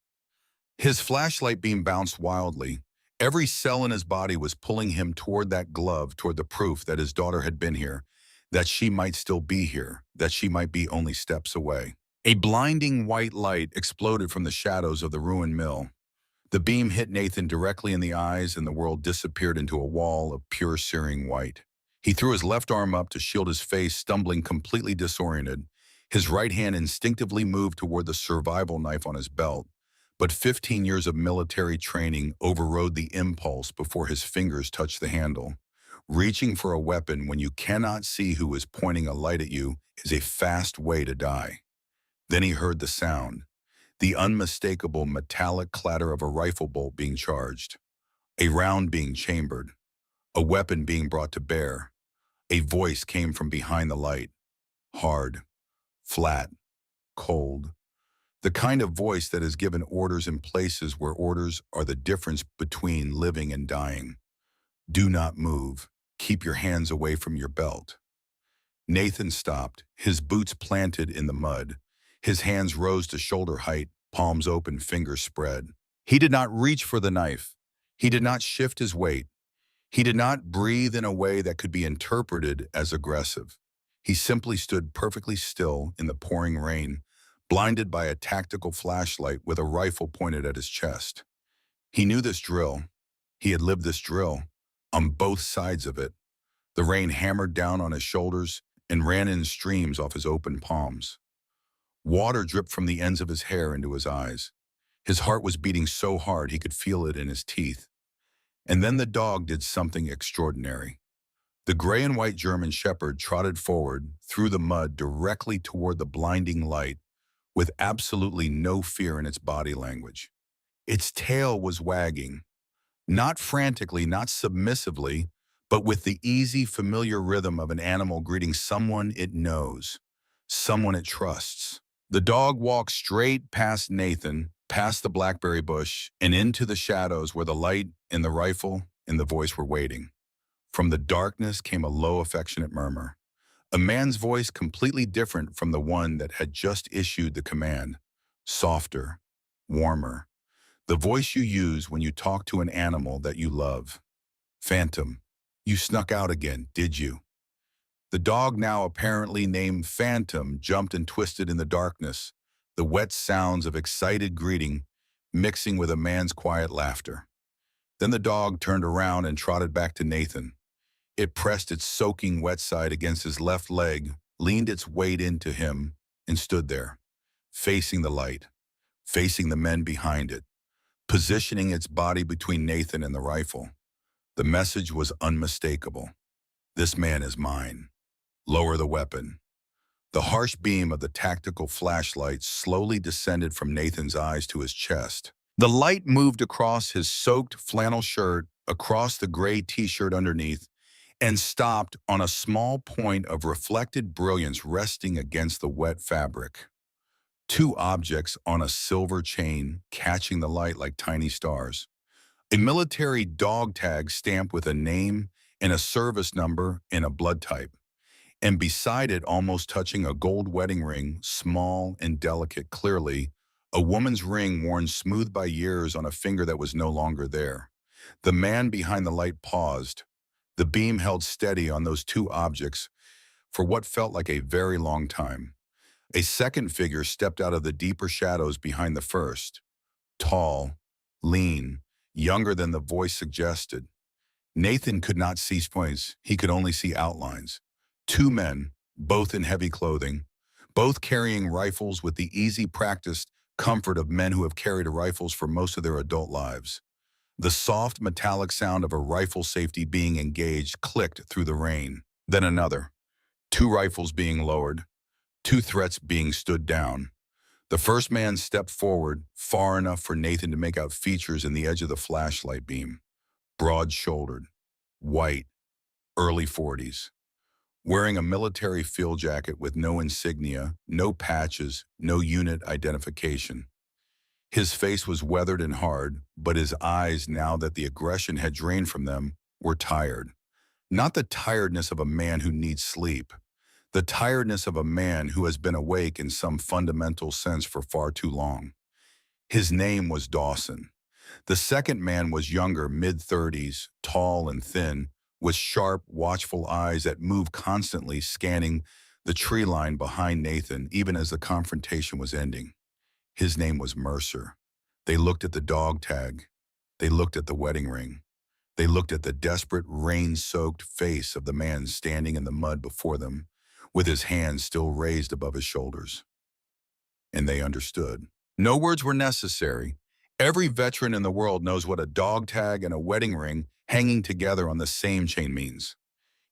His flashlight beam bounced wildly. Every cell in his body was pulling him toward that glove, toward the proof that his daughter had been here, that she might still be here, that she might be only steps away. A blinding white light exploded from the shadows of the ruined mill. The beam hit Nathan directly in the eyes, and the world disappeared into a wall of pure searing white. He threw his left arm up to shield his face, stumbling completely disoriented. His right hand instinctively moved toward the survival knife on his belt, but 15 years of military training overrode the impulse before his fingers touched the handle. Reaching for a weapon when you cannot see who is pointing a light at you is a fast way to die. Then he heard the sound, the unmistakable metallic clatter of a rifle bolt being charged, a round being chambered, a weapon being brought to bear. A voice came from behind the light, hard, flat, cold. The kind of voice that has given orders in places where orders are the difference between living and dying. Do not move. Keep your hands away from your belt. Nathan stopped, his boots planted in the mud. His hands rose to shoulder height, palms open, fingers spread. He did not reach for the knife. He did not shift his weight. He did not breathe in a way that could be interpreted as aggressive. He simply stood perfectly still in the pouring rain, blinded by a tactical flashlight with a rifle pointed at his chest. He knew this drill. He had lived this drill, on both sides of it. The rain hammered down on his shoulders and ran in streams off his open palms. Water dripped from the ends of his hair into his eyes. His heart was beating so hard he could feel it in his teeth. And then the dog did something extraordinary. The gray and white German shepherd trotted forward through the mud directly toward the blinding light with absolutely no fear in its body language. Its tail was wagging, Not frantically, not submissively, but with the easy, familiar rhythm of an animal greeting someone it knows, someone it trusts. The dog walked straight past Nathan, past the blackberry bush, and into the shadows where the light and the rifle and the voice were waiting. From the darkness came a low, affectionate murmur, a man's voice completely different from the one that had just issued the command, softer, warmer, the voice you use when you talk to an animal that you love. Phantom, you snuck out again, did you? The dog, now apparently named Phantom, jumped and twisted in the darkness, the wet sounds of excited greeting mixing with a man's quiet laughter. Then the dog turned around and trotted back to Nathan. It pressed its soaking wet side against his left leg, leaned its weight into him, and stood there, facing the light, facing the men behind it, positioning its body between Nathan and the rifle. The message was unmistakable. This man is mine. Lower the weapon. The harsh beam of the tactical flashlight slowly descended from Nathan's eyes to his chest. The light moved across his soaked flannel shirt, across the gray t-shirt underneath, and stopped on a small point of reflected brilliance resting against the wet fabric. Two objects on a silver chain catching the light like tiny stars. A military dog tag stamped with a name and a service number and a blood type. And beside it, almost touching, a gold wedding ring, small and delicate clearly, a woman's ring worn smooth by years on a finger that was no longer there. The man behind the light paused. The beam held steady on those two objects for what felt like a very long time. A second figure stepped out of the deeper shadows behind the first. Tall, lean, younger than the voice suggested. Nathan could not see points, he could only see outlines. Two men, both in heavy clothing, both carrying rifles with the easy practiced comfort of men who have carried rifles for most of their adult lives. The soft metallic sound of a rifle safety being engaged clicked through the rain. Then another. Two rifles being lowered, two threats being stood down. The first man stepped forward, far enough for Nathan to make out features in the edge of the flashlight beam. Broad-shouldered, white, early 40s. Wearing a military field jacket with no insignia, no patches, no unit identification. His face was weathered and hard, but his eyes, now that the aggression had drained from them, were tired. Not the tiredness of a man who needs sleep, the tiredness of a man who has been awake in some fundamental sense for far too long. His name was Dawson. The second man was younger, mid-30s, tall and thin, with sharp, watchful eyes that moved constantly, scanning the tree line behind Nathan, even as the confrontation was ending. His name was Mercer. They looked at the dog tag. They looked at the wedding ring. They looked at the desperate, rain-soaked face of the man standing in the mud before them, with his hands still raised above his shoulders. And they understood. No words were necessary. Every veteran in the world knows what a dog tag and a wedding ring hanging together on the same chain means.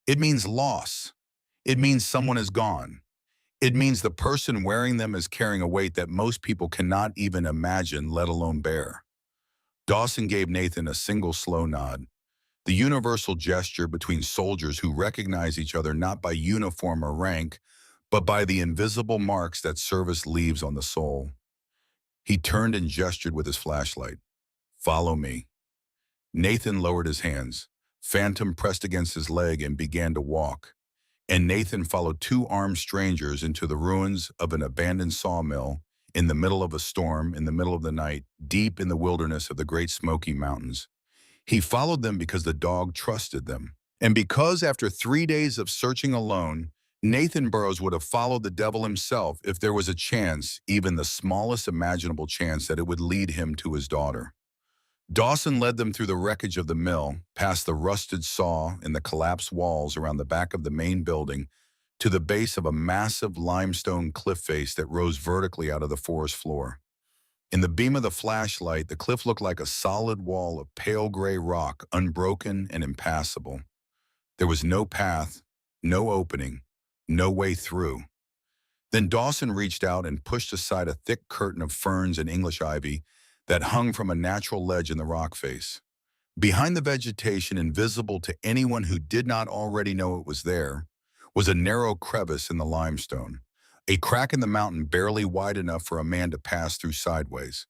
It means loss. It means someone is gone. It means the person wearing them is carrying a weight that most people cannot even imagine, let alone bear. Dawson gave Nathan a single slow nod, the universal gesture between soldiers who recognize each other not by uniform or rank, but by the invisible marks that service leaves on the soul. He turned and gestured with his flashlight. "Follow me." Nathan lowered his hands. Phantom pressed against his leg and began to walk. And Nathan followed two armed strangers into the ruins of an abandoned sawmill in the middle of a storm, in the middle of the night, deep in the wilderness of the Great Smoky Mountains. He followed them because the dog trusted them. And because after 3 days of searching alone, Nathan Burroughs would have followed the devil himself if there was a chance, even the smallest imaginable chance, that it would lead him to his daughter. Dawson led them through the wreckage of the mill, past the rusted saw and the collapsed walls around the back of the main building, to the base of a massive limestone cliff face that rose vertically out of the forest floor. In the beam of the flashlight, the cliff looked like a solid wall of pale gray rock, unbroken and impassable. There was no path, no opening, no way through. Then Dawson reached out and pushed aside a thick curtain of ferns and English ivy that hung from a natural ledge in the rock face. Behind the vegetation, invisible to anyone who did not already know it was there, was a narrow crevice in the limestone, a crack in the mountain barely wide enough for a man to pass through sideways.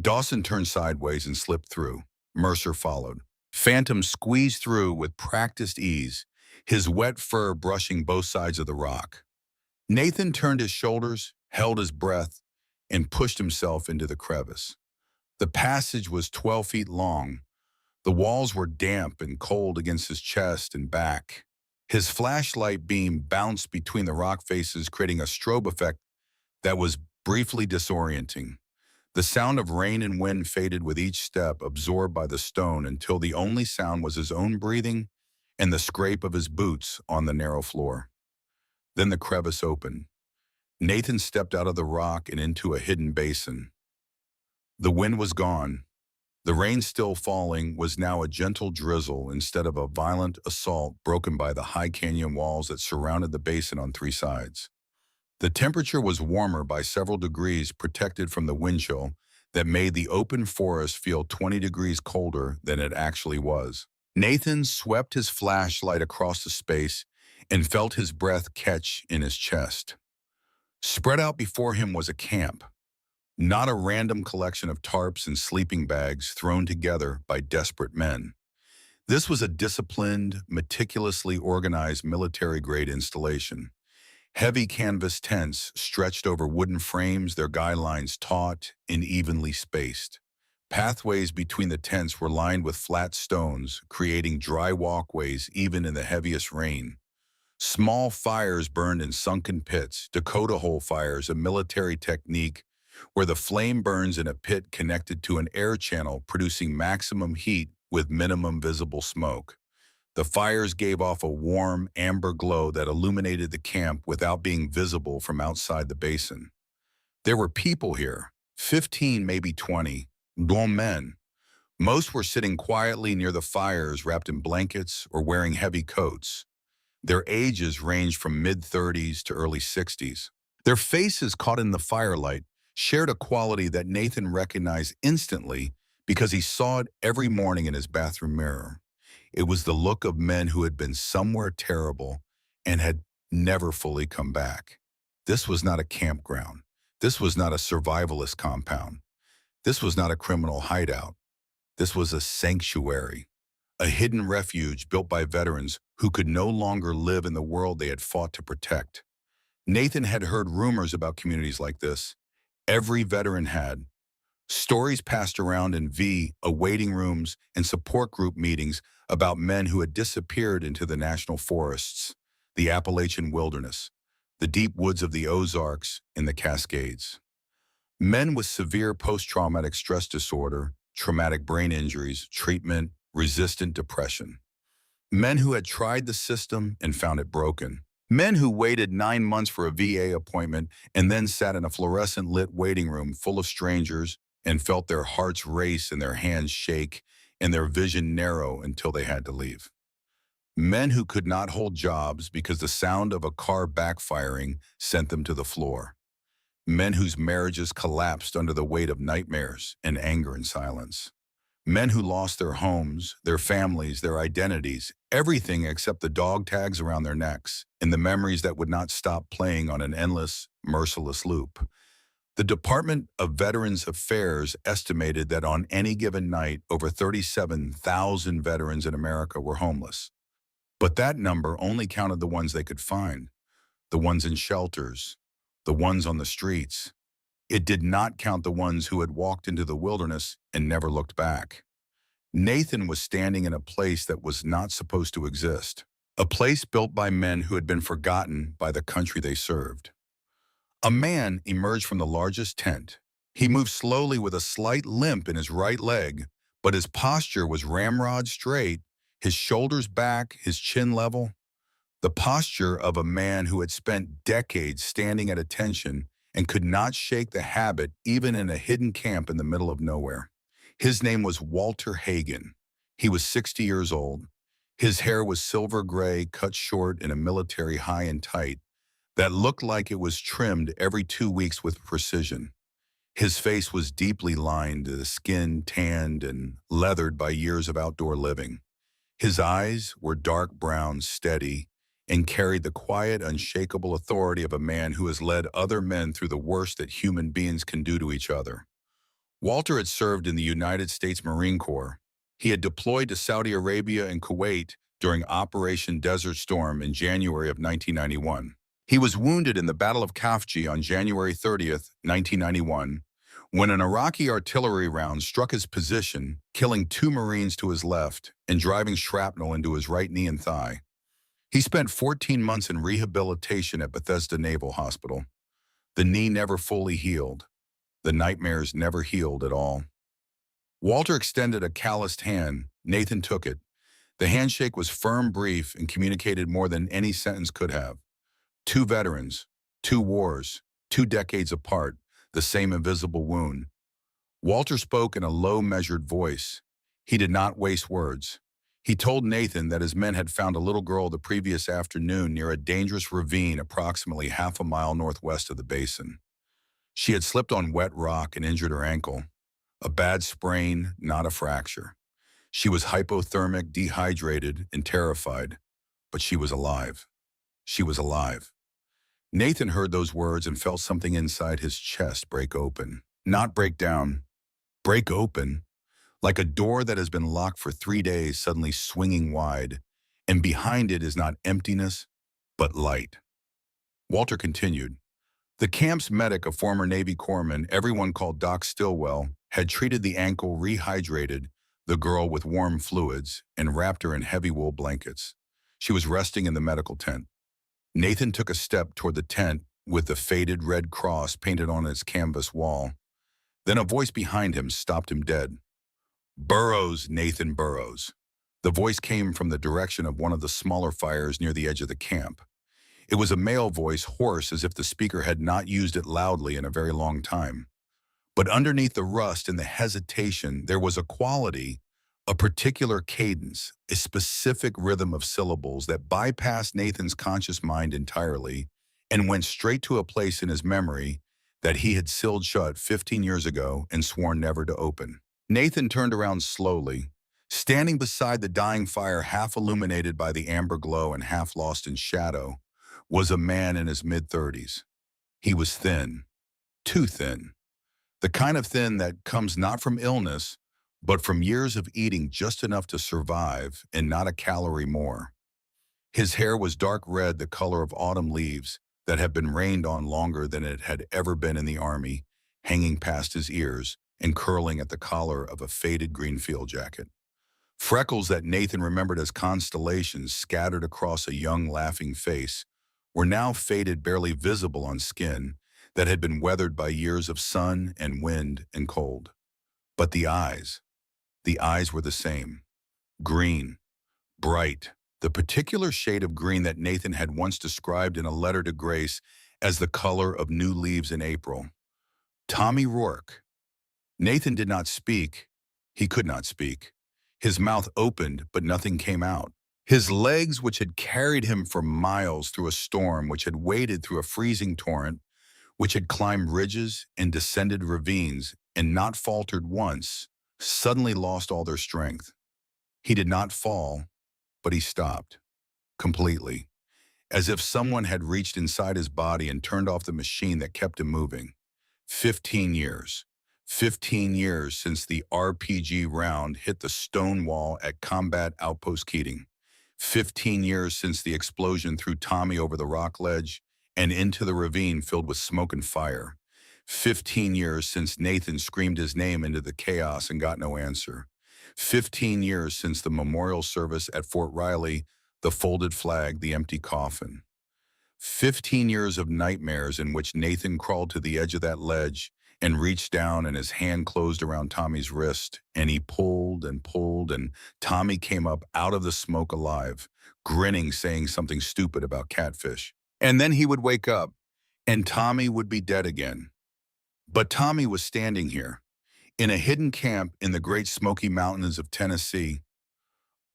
Dawson turned sideways and slipped through. Mercer followed. Phantom squeezed through with practiced ease, his wet fur brushing both sides of the rock. Nathan turned his shoulders, held his breath, and pushed himself into the crevice. The passage was 12 feet long. The walls were damp and cold against his chest and back. His flashlight beam bounced between the rock faces, creating a strobe effect that was briefly disorienting. The sound of rain and wind faded with each step, absorbed by the stone, until the only sound was his own breathing and the scrape of his boots on the narrow floor. Then the crevice opened. Nathan stepped out of the rock and into a hidden basin. The wind was gone. The rain, still falling, was now a gentle drizzle instead of a violent assault broken by the high canyon walls that surrounded the basin on three sides. The temperature was warmer by several degrees, protected from the wind chill that made the open forest feel 20 degrees colder than it actually was. Nathan swept his flashlight across the space and felt his breath catch in his chest. Spread out before him was a camp, not a random collection of tarps and sleeping bags thrown together by desperate men. This was a disciplined, meticulously organized military-grade installation. Heavy canvas tents stretched over wooden frames, their guidelines taut and evenly spaced. Pathways between the tents were lined with flat stones, creating dry walkways even in the heaviest rain. Small fires burned in sunken pits, Dakota hole fires, a military technique where the flame burns in a pit connected to an air channel, producing maximum heat with minimum visible smoke. The fires gave off a warm, amber glow that illuminated the camp without being visible from outside the basin. There were people here, 15, maybe 20, grown men. Most were sitting quietly near the fires, wrapped in blankets or wearing heavy coats. Their ages ranged from mid-30s to early 60s. Their faces, caught in the firelight, shared a quality that Nathan recognized instantly because he saw it every morning in his bathroom mirror. It was the look of men who had been somewhere terrible and had never fully come back. This was not a campground. This was not a survivalist compound. This was not a criminal hideout. This was a sanctuary, a hidden refuge built by veterans who could no longer live in the world they had fought to protect. Nathan had heard rumors about communities like this. Every veteran had. Stories passed around in waiting rooms and support group meetings about men who had disappeared into the national forests, the Appalachian wilderness, the deep woods of the Ozarks, and the Cascades. Men with severe post-traumatic stress disorder, traumatic brain injuries, treatment, resistant depression. Men who had tried the system and found it broken. Men who waited 9 months for a VA appointment and then sat in a fluorescent-lit waiting room full of strangers and felt their hearts race and their hands shake and their vision narrow until they had to leave. Men who could not hold jobs because the sound of a car backfiring sent them to the floor. Men whose marriages collapsed under the weight of nightmares and anger and silence. Men who lost their homes, their families, their identities, everything except the dog tags around their necks and the memories that would not stop playing on an endless, merciless loop. The Department of Veterans Affairs estimated that on any given night, over 37,000 veterans in America were homeless. But that number only counted the ones they could find, the ones in shelters, the ones on the streets. It did not count the ones who had walked into the wilderness and never looked back. Nathan was standing in a place that was not supposed to exist, a place built by men who had been forgotten by the country they served. A man emerged from the largest tent. He moved slowly with a slight limp in his right leg, but his posture was ramrod straight, his shoulders back, his chin level. The posture of a man who had spent decades standing at attention and could not shake the habit even in a hidden camp in the middle of nowhere. His name was Walter Hagen. He was 60 years old. His hair was silver gray, cut short in a military high and tight that looked like it was trimmed every 2 weeks with precision. His face was deeply lined, the skin tanned and leathered by years of outdoor living. His eyes were dark brown, steady, and carried the quiet, unshakable authority of a man who has led other men through the worst that human beings can do to each other. Walter had served in the United States Marine Corps. He had deployed to Saudi Arabia and Kuwait during Operation Desert Storm in January of 1991. He was wounded in the Battle of Khafji on January 30th, 1991, when an Iraqi artillery round struck his position, killing 2 Marines to his left and driving shrapnel into his right knee and thigh. He spent 14 months in rehabilitation at Bethesda Naval Hospital. The knee never fully healed. The nightmares never healed at all. Walter extended a calloused hand. Nathan took it. The handshake was firm, brief, and communicated more than any sentence could have. Two veterans, 2 wars, 2 decades apart, the same invisible wound. Walter spoke in a low, measured voice. He did not waste words. He told Nathan that his men had found a little girl the previous afternoon near a dangerous ravine approximately half a mile northwest of the basin. She had slipped on wet rock and injured her ankle. A bad sprain, not a fracture. She was hypothermic, dehydrated, and terrified, but she was alive. She was alive. Nathan heard those words and felt something inside his chest break open. Not break down, break open, like a door that has been locked for 3 days suddenly swinging wide, and behind it is not emptiness, but light. Walter continued. The camp's medic, a former Navy corpsman everyone called Doc Stillwell, had treated the ankle, rehydrated the girl with warm fluids, and wrapped her in heavy wool blankets. She was resting in the medical tent. Nathan took a step toward the tent with the faded red cross painted on its canvas wall. Then a voice behind him stopped him dead. "Burrows, Nathan Burrows." The voice came from the direction of one of the smaller fires near the edge of the camp. It was a male voice, hoarse as if the speaker had not used it loudly in a very long time. But underneath the rust and the hesitation, there was a quality, a particular cadence, a specific rhythm of syllables that bypassed Nathan's conscious mind entirely and went straight to a place in his memory that he had sealed shut 15 years ago and sworn never to open. Nathan turned around slowly. Standing beside the dying fire, half illuminated by the amber glow and half lost in shadow, was a man in his mid-30s. He was thin, too thin. The kind of thin that comes not from illness, but from years of eating just enough to survive and not a calorie more. His hair was dark red, the color of autumn leaves that have been rained on longer than it had ever been in the army, hanging past his ears and curling at the collar of a faded green field jacket. Freckles that Nathan remembered as constellations scattered across a young, laughing face were now faded, barely visible on skin that had been weathered by years of sun and wind and cold. But the eyes were the same. Green, bright, the particular shade of green that Nathan had once described in a letter to Grace as the color of new leaves in April. Tommy Rourke. Nathan did not speak. He could not speak. His mouth opened, but nothing came out. His legs, which had carried him for miles through a storm, which had waded through a freezing torrent, which had climbed ridges and descended ravines and not faltered once, suddenly lost all their strength. He did not fall, but he stopped, completely, as if someone had reached inside his body and turned off the machine that kept him moving. 15 years. 15 years since the RPG round hit the stone wall at Combat Outpost Keating. 15 years since the explosion threw Tommy over the rock ledge and into the ravine filled with smoke and fire. 15 years since Nathan screamed his name into the chaos and got no answer. 15 years since the memorial service at Fort Riley, the folded flag, the empty coffin. 15 years of nightmares in which Nathan crawled to the edge of that ledge and reached down and his hand closed around Tommy's wrist, and he pulled and pulled, and Tommy came up out of the smoke alive, grinning, saying something stupid about catfish. And then he would wake up, and Tommy would be dead again. But Tommy was standing here, in a hidden camp in the Great Smoky Mountains of Tennessee,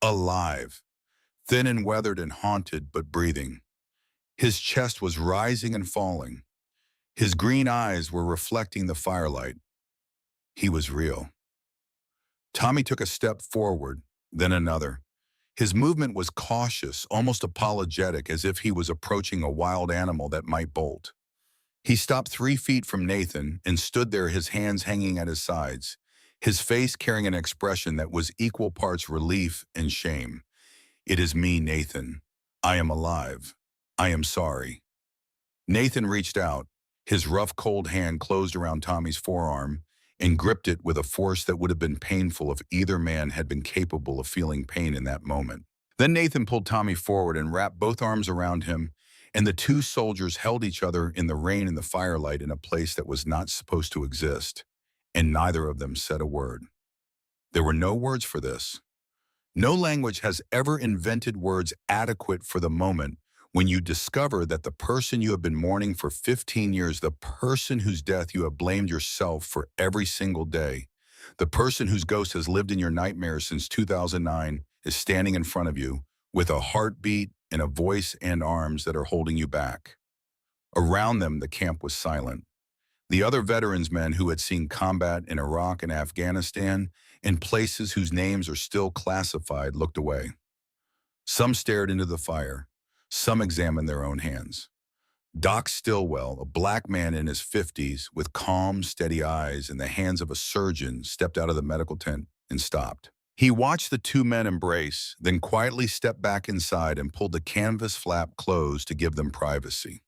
alive, thin and weathered and haunted, but breathing. His chest was rising and falling. His green eyes were reflecting the firelight. He was real. Tommy took a step forward, then another. His movement was cautious, almost apologetic, as if he was approaching a wild animal that might bolt. He stopped 3 feet from Nathan and stood there, his hands hanging at his sides, his face carrying an expression that was equal parts relief and shame. "It is me, Nathan. I am alive. I am sorry." Nathan reached out. His rough, cold hand closed around Tommy's forearm and gripped it with a force that would have been painful if either man had been capable of feeling pain in that moment. Then Nathan pulled Tommy forward and wrapped both arms around him, and the two soldiers held each other in the rain and the firelight in a place that was not supposed to exist, and neither of them said a word. There were no words for this. No language has ever invented words adequate for the moment when you discover that the person you have been mourning for 15 years, the person whose death you have blamed yourself for every single day, the person whose ghost has lived in your nightmares since 2009, is standing in front of you with a heartbeat and a voice and arms that are holding you back. Around them, the camp was silent. The other veterans men who had seen combat in Iraq and Afghanistan, in places whose names are still classified, looked away. Some stared into the fire. Some examined their own hands. Doc Stillwell, a black man in his 50s with calm, steady eyes and the hands of a surgeon, stepped out of the medical tent and stopped. He watched the two men embrace, then quietly stepped back inside and pulled the canvas flap closed to give them privacy.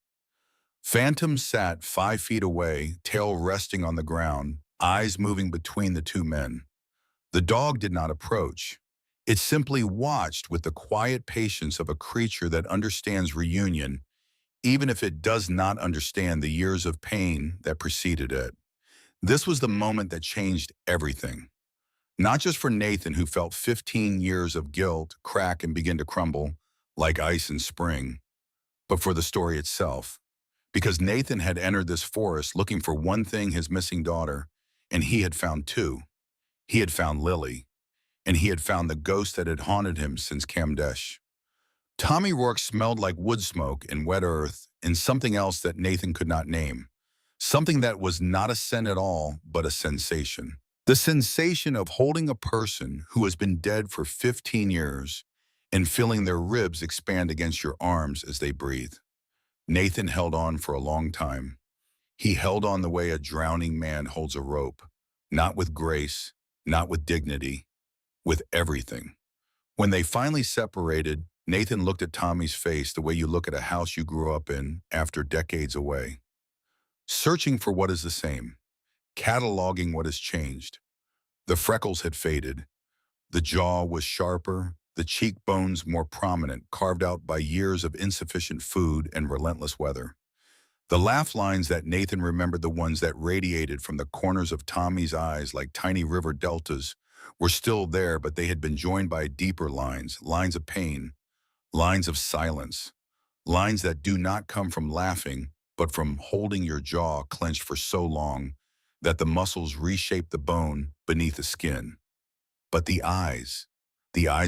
Phantom sat 5 feet away, tail resting on the ground, eyes moving between the two men. The dog did not approach. It simply watched with the quiet patience of a creature that understands reunion, even if it does not understand the years of pain that preceded it. This was the moment that changed everything. Not just for Nathan, who felt 15 years of guilt crack and begin to crumble like ice in spring, but for the story itself. Because Nathan had entered this forest looking for one thing, his missing daughter, and he had found two. He had found Lily, and he had found the ghost that had haunted him since Kamdesh. Tommy Rourke smelled like wood smoke and wet earth and something else that Nathan could not name. Something that was not a scent at all, but a sensation. The sensation of holding a person who has been dead for 15 years and feeling their ribs expand against your arms as they breathe. Nathan held on for a long time. He held on the way a drowning man holds a rope, not with grace, not with dignity, with everything. When they finally separated, Nathan looked at Tommy's face the way you look at a house you grew up in after decades away. Searching for what is the same, cataloging what has changed. The freckles had faded. The jaw was sharper, the cheekbones more prominent, carved out by years of insufficient food and relentless weather. The laugh lines that Nathan remembered, the ones that radiated from the corners of Tommy's eyes like tiny river deltas, were still there, but they had been joined by deeper lines, lines of pain, lines of silence, lines that do not come from laughing, but from holding your jaw clenched for so long that the muscles reshape the bone beneath the skin. But the eyes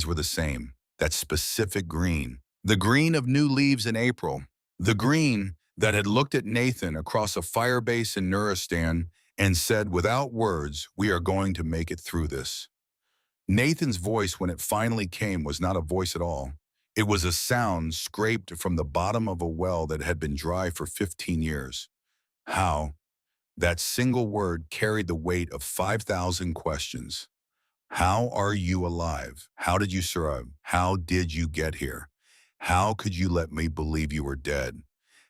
were the same, that specific green, the green of new leaves in April, the green that had looked at Nathan across a fire base in Nuristan and said, without words, "We are going to make it through this." Nathan's voice, when it finally came, was not a voice at all. It was a sound scraped from the bottom of a well that had been dry for 15 years. How? That single word carried the weight of 5,000 questions. How are you alive? How did you survive? How did you get here? How could you let me believe you were dead?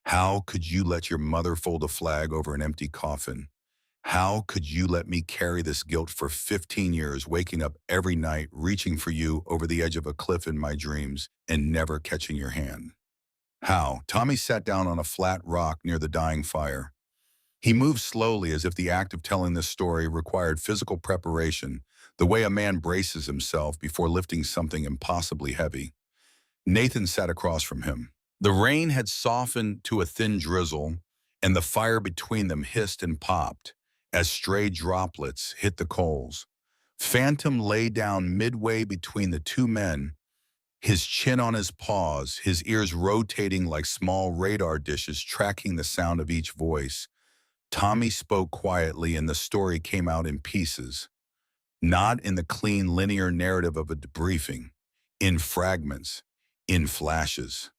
How could you let your mother fold a flag over an empty coffin? How could you let me carry this guilt for 15 years, waking up every night, reaching for you over the edge of a cliff in my dreams, and never catching your hand? How? Tommy sat down on a flat rock near the dying fire. He moved slowly, as if the act of telling this story required physical preparation, the way a man braces himself before lifting something impossibly heavy. Nathan sat across from him. The rain had softened to a thin drizzle, and the fire between them hissed and popped as stray droplets hit the coals. Phantom lay down midway between the two men, his chin on his paws, his ears rotating like small radar dishes tracking the sound of each voice. Tommy spoke quietly and the story came out in pieces, not in the clean linear narrative of a debriefing, in fragments, in flashes.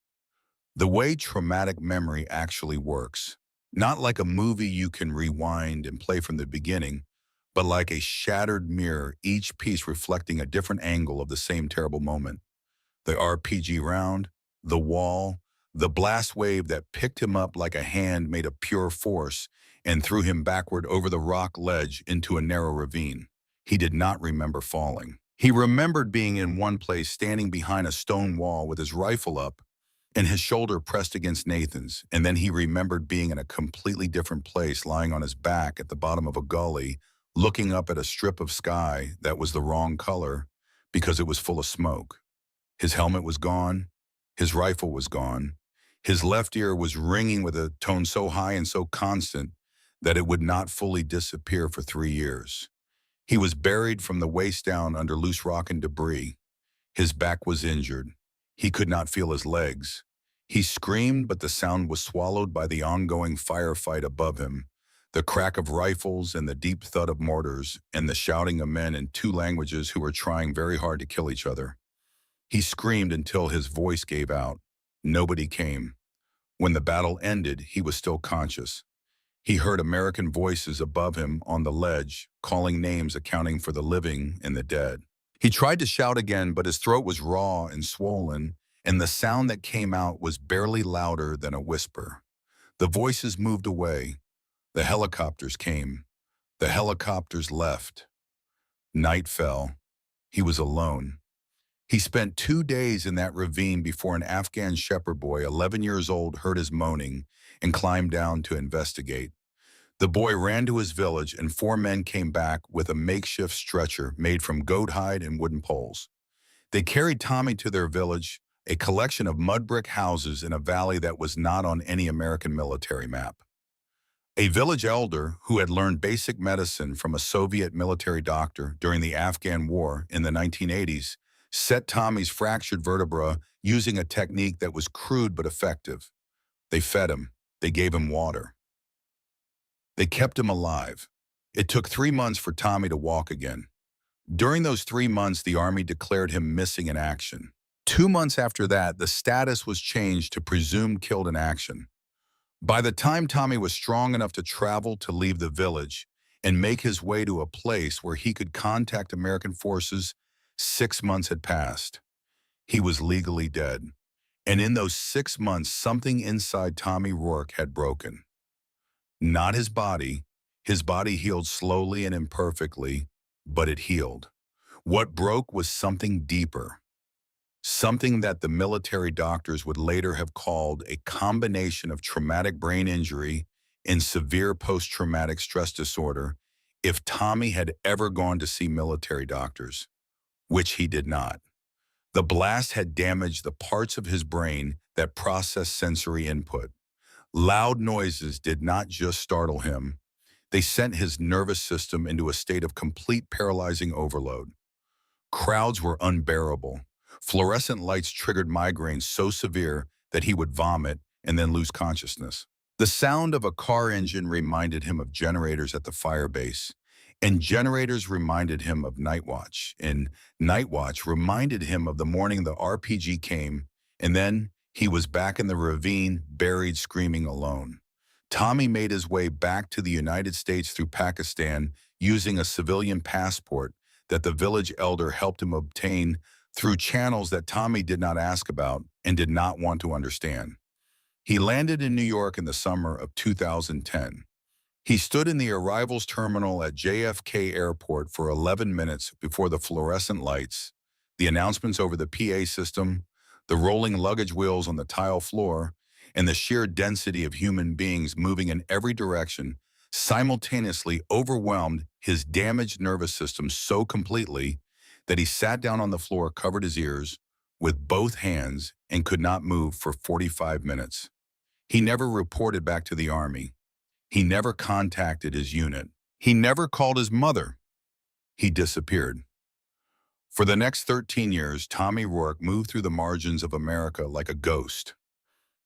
The way traumatic memory actually works, not like a movie you can rewind and play from the beginning, but like a shattered mirror, each piece reflecting a different angle of the same terrible moment. The RPG round, the wall, the blast wave that picked him up like a hand made of pure force and threw him backward over the rock ledge into a narrow ravine. He did not remember falling. He remembered being in one place standing behind a stone wall with his rifle up and his shoulder pressed against Nathan's, and then he remembered being in a completely different place lying on his back at the bottom of a gully, looking up at a strip of sky that was the wrong color because it was full of smoke. His helmet was gone. His rifle was gone. His left ear was ringing with a tone so high and so constant that it would not fully disappear for 3 years. He was buried from the waist down under loose rock and debris. His back was injured. He could not feel his legs. He screamed, but the sound was swallowed by the ongoing firefight above him, the crack of rifles and the deep thud of mortars and the shouting of men in two languages who were trying very hard to kill each other. He screamed until his voice gave out. Nobody came. When the battle ended, he was still conscious. He heard American voices above him on the ledge, calling names accounting for the living and the dead. He tried to shout again, but his throat was raw and swollen, and the sound that came out was barely louder than a whisper. The voices moved away. The helicopters came. The helicopters left. Night fell. He was alone. He spent 2 days in that ravine before an Afghan shepherd boy, 11 years old, heard his moaning and climbed down to investigate. The boy ran to his village, and 4 men came back with a makeshift stretcher made from goat hide and wooden poles. They carried Tommy to their village, a collection of mud brick houses in a valley that was not on any American military map. A village elder who had learned basic medicine from a Soviet military doctor during the Afghan War in the 1980s set Tommy's fractured vertebra using a technique that was crude but effective. They fed him. They gave him water. They kept him alive. It took 3 months for Tommy to walk again. During those 3 months, the Army declared him missing in action. 2 months after that, the status was changed to presumed killed in action. By the time Tommy was strong enough to travel to leave the village and make his way to a place where he could contact American forces, 6 months had passed. He was legally dead. And in those 6 months, something inside Tommy Rourke had broken. Not his body. His body healed slowly and imperfectly, but it healed. What broke was something deeper. Something that the military doctors would later have called a combination of traumatic brain injury and severe post-traumatic stress disorder if Tommy had ever gone to see military doctors, which he did not. The blast had damaged the parts of his brain that process sensory input. Loud noises did not just startle him. They sent his nervous system into a state of complete paralyzing overload. Crowds were unbearable. Fluorescent lights triggered migraines so severe that he would vomit and then lose consciousness. The sound of a car engine reminded him of generators at the fire base, and generators reminded him of night watch, and night watch reminded him of the morning the RPG came, and then he was back in the ravine, buried, screaming alone. Tommy made his way back to the United States through Pakistan using a civilian passport that the village elder helped him obtain through channels that Tommy did not ask about and did not want to understand. He landed in New York in the summer of 2010. He stood in the arrivals terminal at JFK Airport for 11 minutes before the fluorescent lights, the announcements over the PA system, the rolling luggage wheels on the tile floor, and the sheer density of human beings moving in every direction simultaneously overwhelmed his damaged nervous system so completely that he sat down on the floor, covered his ears with both hands, and could not move for 45 minutes. He never reported back to the Army. He never contacted his unit. He never called his mother. He disappeared. For the next 13 years, Tommy Rourke moved through the margins of America like a ghost.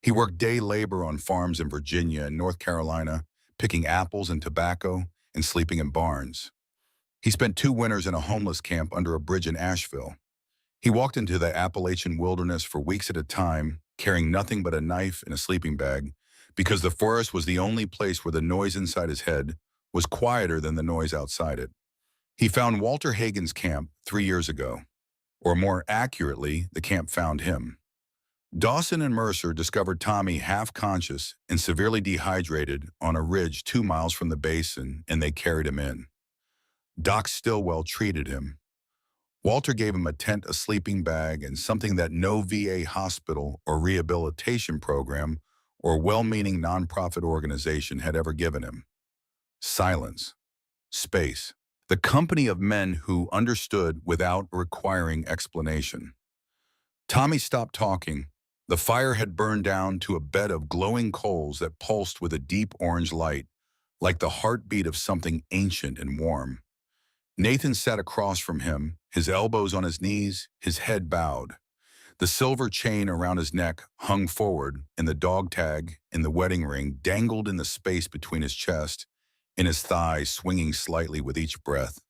He worked day labor on farms in Virginia and North Carolina, picking apples and tobacco and sleeping in barns. He spent 2 winters in a homeless camp under a bridge in Asheville. He walked into the Appalachian wilderness for weeks at a time, carrying nothing but a knife and a sleeping bag, because the forest was the only place where the noise inside his head was quieter than the noise outside it. He found Walter Hagen's camp 3 years ago, or more accurately, the camp found him. Dawson and Mercer discovered Tommy half-conscious and severely dehydrated on a ridge 2 miles from the basin, and they carried him in. Doc Stillwell treated him. Walter gave him a tent, a sleeping bag, and something that no VA hospital or rehabilitation program or well-meaning nonprofit organization had ever given him. Silence. Space. The company of men who understood without requiring explanation. Tommy stopped talking. The fire had burned down to a bed of glowing coals that pulsed with a deep orange light, like the heartbeat of something ancient and warm. Nathan sat across from him, his elbows on his knees, his head bowed. The silver chain around his neck hung forward, and the dog tag and the wedding ring dangled in the space between his chest and his thighs, swinging slightly with each breath.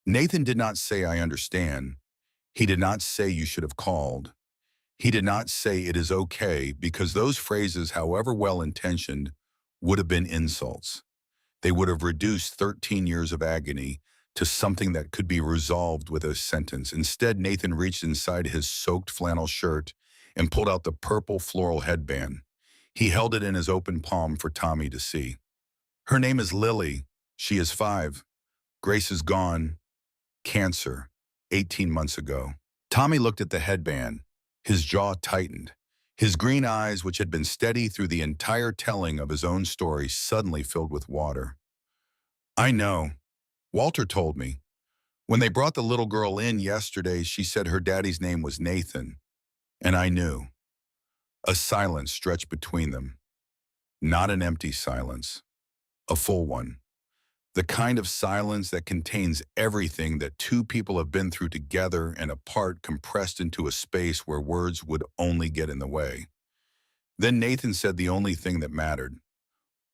Nathan did not say, "I understand." He did not say, "You should have called." He did not say, "It is okay," because those phrases, however well-intentioned, would have been insults. They would have reduced 13 years of agony to something that could be resolved with a sentence. Instead, Nathan reached inside his soaked flannel shirt and pulled out the purple floral headband. He held it in his open palm for Tommy to see. "Her name is Lily. She is 5. Grace is gone. Cancer. 18 months ago." Tommy looked at the headband. His jaw tightened. His green eyes, which had been steady through the entire telling of his own story, suddenly filled with water. "I know. Walter told me. When they brought the little girl in yesterday, she said her daddy's name was Nathan. And I knew." A silence stretched between them. Not an empty silence. A full one. The kind of silence that contains everything that two people have been through together and apart, compressed into a space where words would only get in the way. Then Nathan said the only thing that mattered.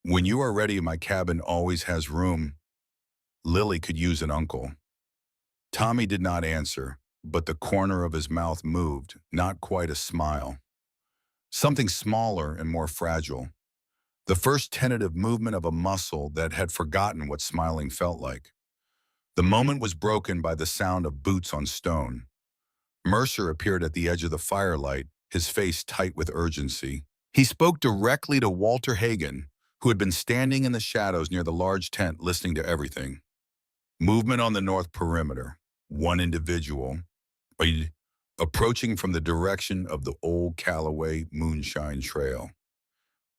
"When you are ready, my cabin always has room. Lily could use an uncle." Tommy did not answer, but the corner of his mouth moved, not quite a smile. Something smaller and more fragile. The first tentative movement of a muscle that had forgotten what smiling felt like. The moment was broken by the sound of boots on stone. Mercer appeared at the edge of the firelight, his face tight with urgency. He spoke directly to Walter Hagen, who had been standing in the shadows near the large tent listening to everything. "Movement on the north perimeter. One individual approaching from the direction of the old Callaway Moonshine Trail."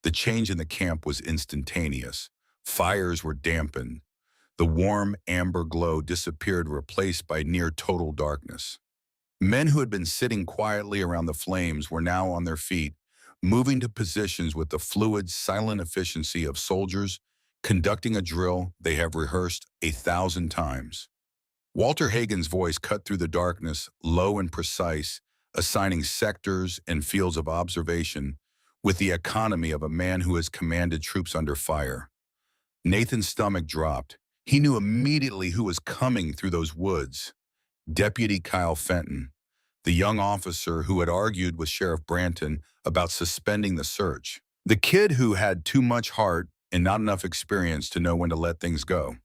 The change in the camp was instantaneous. Fires were dampened. The warm amber glow disappeared, replaced by near total darkness. Men who had been sitting quietly around the flames were now on their feet, moving to positions with the fluid, silent efficiency of soldiers conducting a drill they have rehearsed 1,000 times. Walter Hagen's voice cut through the darkness, low and precise, assigning sectors and fields of observation with the economy of a man who has commanded troops under fire. Nathan's stomach dropped. He knew immediately who was coming through those woods. Deputy Kyle Fenton, the young officer who had argued with Sheriff Branton about suspending the search. The kid who had too much heart and not enough experience to know when to let things go.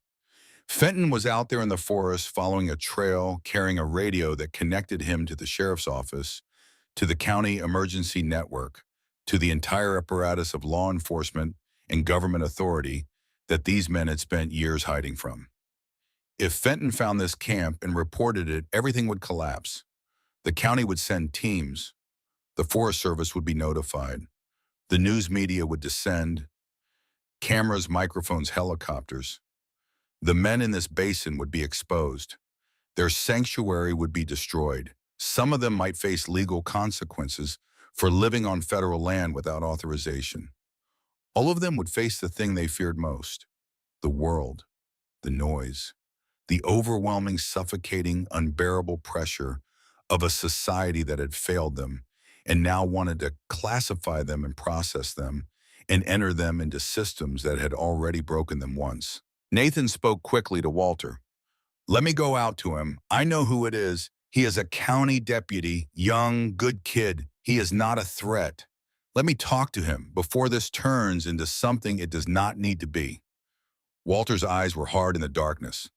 Fenton was out there in the forest following a trail, carrying a radio that connected him to the sheriff's office, to the county emergency network, to the entire apparatus of law enforcement and government authority that these men had spent years hiding from. If Fenton found this camp and reported it, everything would collapse. The county would send teams. The Forest Service would be notified. The news media would descend. Cameras, microphones, helicopters. The men in this basin would be exposed. Their sanctuary would be destroyed. Some of them might face legal consequences for living on federal land without authorization. All of them would face the thing they feared most: the world, the noise, the overwhelming, suffocating, unbearable pressure of a society that had failed them and now wanted to classify them and process them and enter them into systems that had already broken them once. Nathan spoke quickly to Walter. Let me go out to him. I know who it is. He is a county deputy, young, good kid. He is not a threat. Let me talk to him before this turns into something it does not need to be. Walter's eyes were hard in the darkness,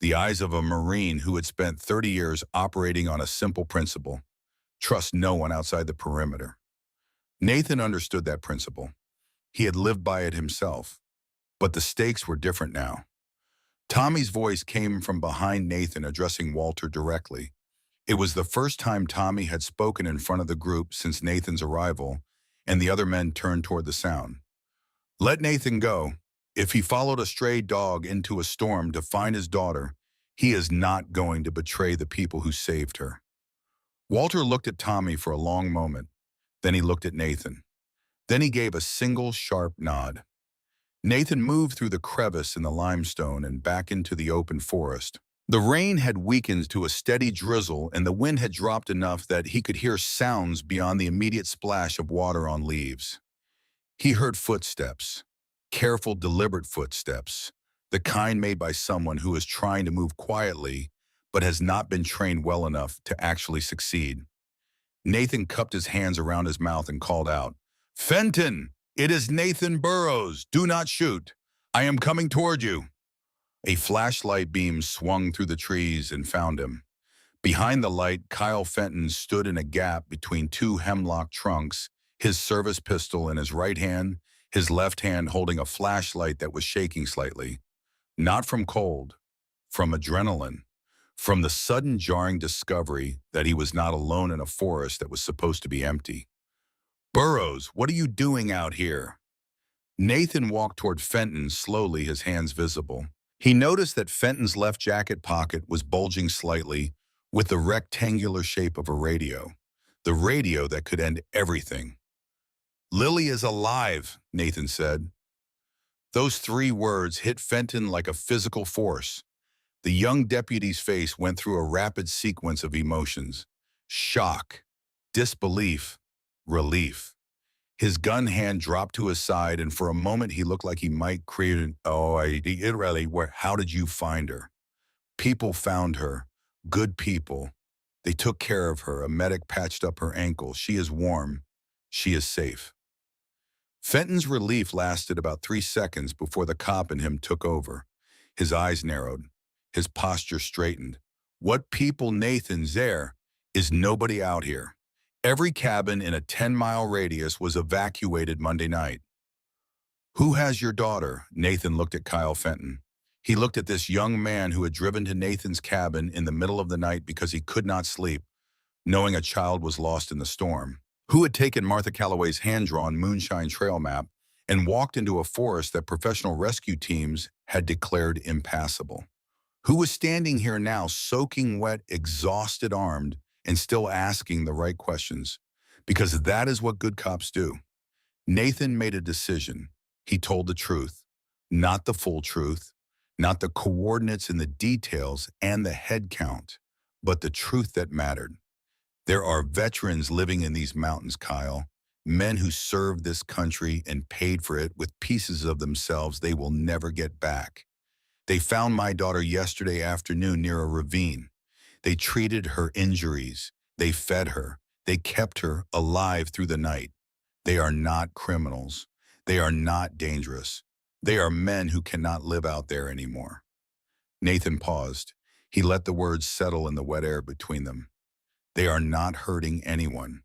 the eyes of a Marine who had spent 30 years operating on a simple principle: trust no one outside the perimeter. Nathan understood that principle. He had lived by it himself. But the stakes were different now. Tommy's voice came from behind Nathan, addressing Walter directly. It was the first time Tommy had spoken in front of the group since Nathan's arrival, and the other men turned toward the sound. Let Nathan go. If he followed a stray dog into a storm to find his daughter, he is not going to betray the people who saved her. Walter looked at Tommy for a long moment. Then he looked at Nathan. Then he gave a single sharp nod. Nathan moved through the crevice in the limestone and back into the open forest. The rain had weakened to a steady drizzle, and the wind had dropped enough that he could hear sounds beyond the immediate splash of water on leaves. He heard footsteps, careful, deliberate footsteps, the kind made by someone who is trying to move quietly but has not been trained well enough to actually succeed. Nathan cupped his hands around his mouth and called out, "Fenton, it is Nathan Burrows. Do not shoot. I am coming toward you." A flashlight beam swung through the trees and found him. Behind the light, Kyle Fenton stood in a gap between two hemlock trunks, his service pistol in his right hand, his left hand holding a flashlight that was shaking slightly. Not from cold, from adrenaline, from the sudden jarring discovery that he was not alone in a forest that was supposed to be empty. "Burrows, what are you doing out here?" Nathan walked toward Fenton slowly, his hands visible. He noticed that Fenton's left jacket pocket was bulging slightly with the rectangular shape of a radio, the radio that could end everything. "Lily is alive," Nathan said. Those 3 words hit Fenton like a physical force. The young deputy's face went through a rapid sequence of emotions: shock, disbelief, relief. His gun hand dropped to his side, and for a moment he looked like he might create an, how did you find her? People found her. Good people. They took care of her. A medic patched up her ankle. She is warm. She is safe. Fenton's relief lasted about 3 seconds before the cop in him took over. His eyes narrowed. His posture straightened. What people, Nathan's there? Is nobody out here? Every cabin in a 10-mile radius was evacuated Monday night. "Who has your daughter?" Nathan looked at Kyle Fenton. He looked at this young man who had driven to Nathan's cabin in the middle of the night because he could not sleep, knowing a child was lost in the storm. Who had taken Martha Calloway's hand-drawn Moonshine Trail map and walked into a forest that professional rescue teams had declared impassable. Who was standing here now, soaking wet, exhausted, armed, and still asking the right questions, because that is what good cops do. Nathan made a decision. He told the truth, not the full truth, not the coordinates and the details and the head count, but the truth that mattered. There are veterans living in these mountains, Kyle, men who served this country and paid for it with pieces of themselves they will never get back. They found my daughter yesterday afternoon near a ravine. They treated her injuries. They fed her. They kept her alive through the night. They are not criminals. They are not dangerous. They are men who cannot live out there anymore. Nathan paused. He let the words settle in the wet air between them. They are not hurting anyone.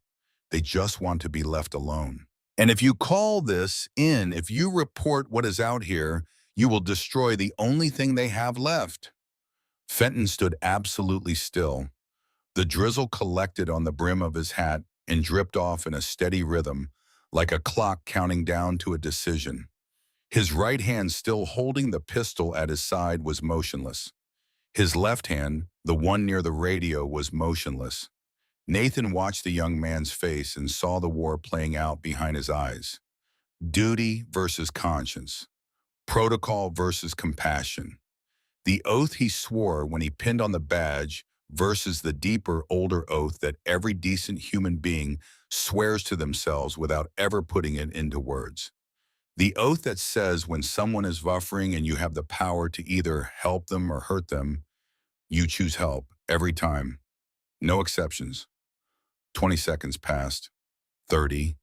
They just want to be left alone. And if you call this in, if you report what is out here, you will destroy the only thing they have left. Fenton stood absolutely still. The drizzle collected on the brim of his hat and dripped off in a steady rhythm, like a clock counting down to a decision. His right hand, still holding the pistol at his side, was motionless. His left hand, the one near the radio, was motionless. Nathan watched the young man's face and saw the war playing out behind his eyes. Duty versus conscience. Protocol versus compassion. The oath he swore when he pinned on the badge versus the deeper, older oath that every decent human being swears to themselves without ever putting it into words. The oath that says when someone is buffering and you have the power to either help them or hurt them, you choose help every time. No exceptions. 20 seconds passed. 30.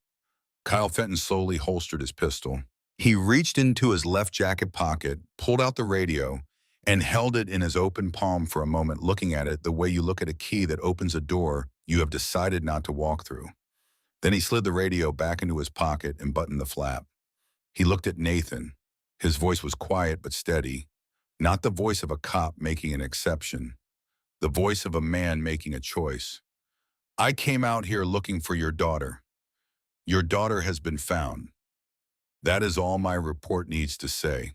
Kyle Fenton slowly holstered his pistol. He reached into his left jacket pocket, pulled out the radio, and held it in his open palm for a moment, looking at it the way you look at a key that opens a door you have decided not to walk through. Then he slid the radio back into his pocket and buttoned the flap. He looked at Nathan. His voice was quiet but steady, not the voice of a cop making an exception, the voice of a man making a choice. I came out here looking for your daughter. Your daughter has been found. That is all my report needs to say.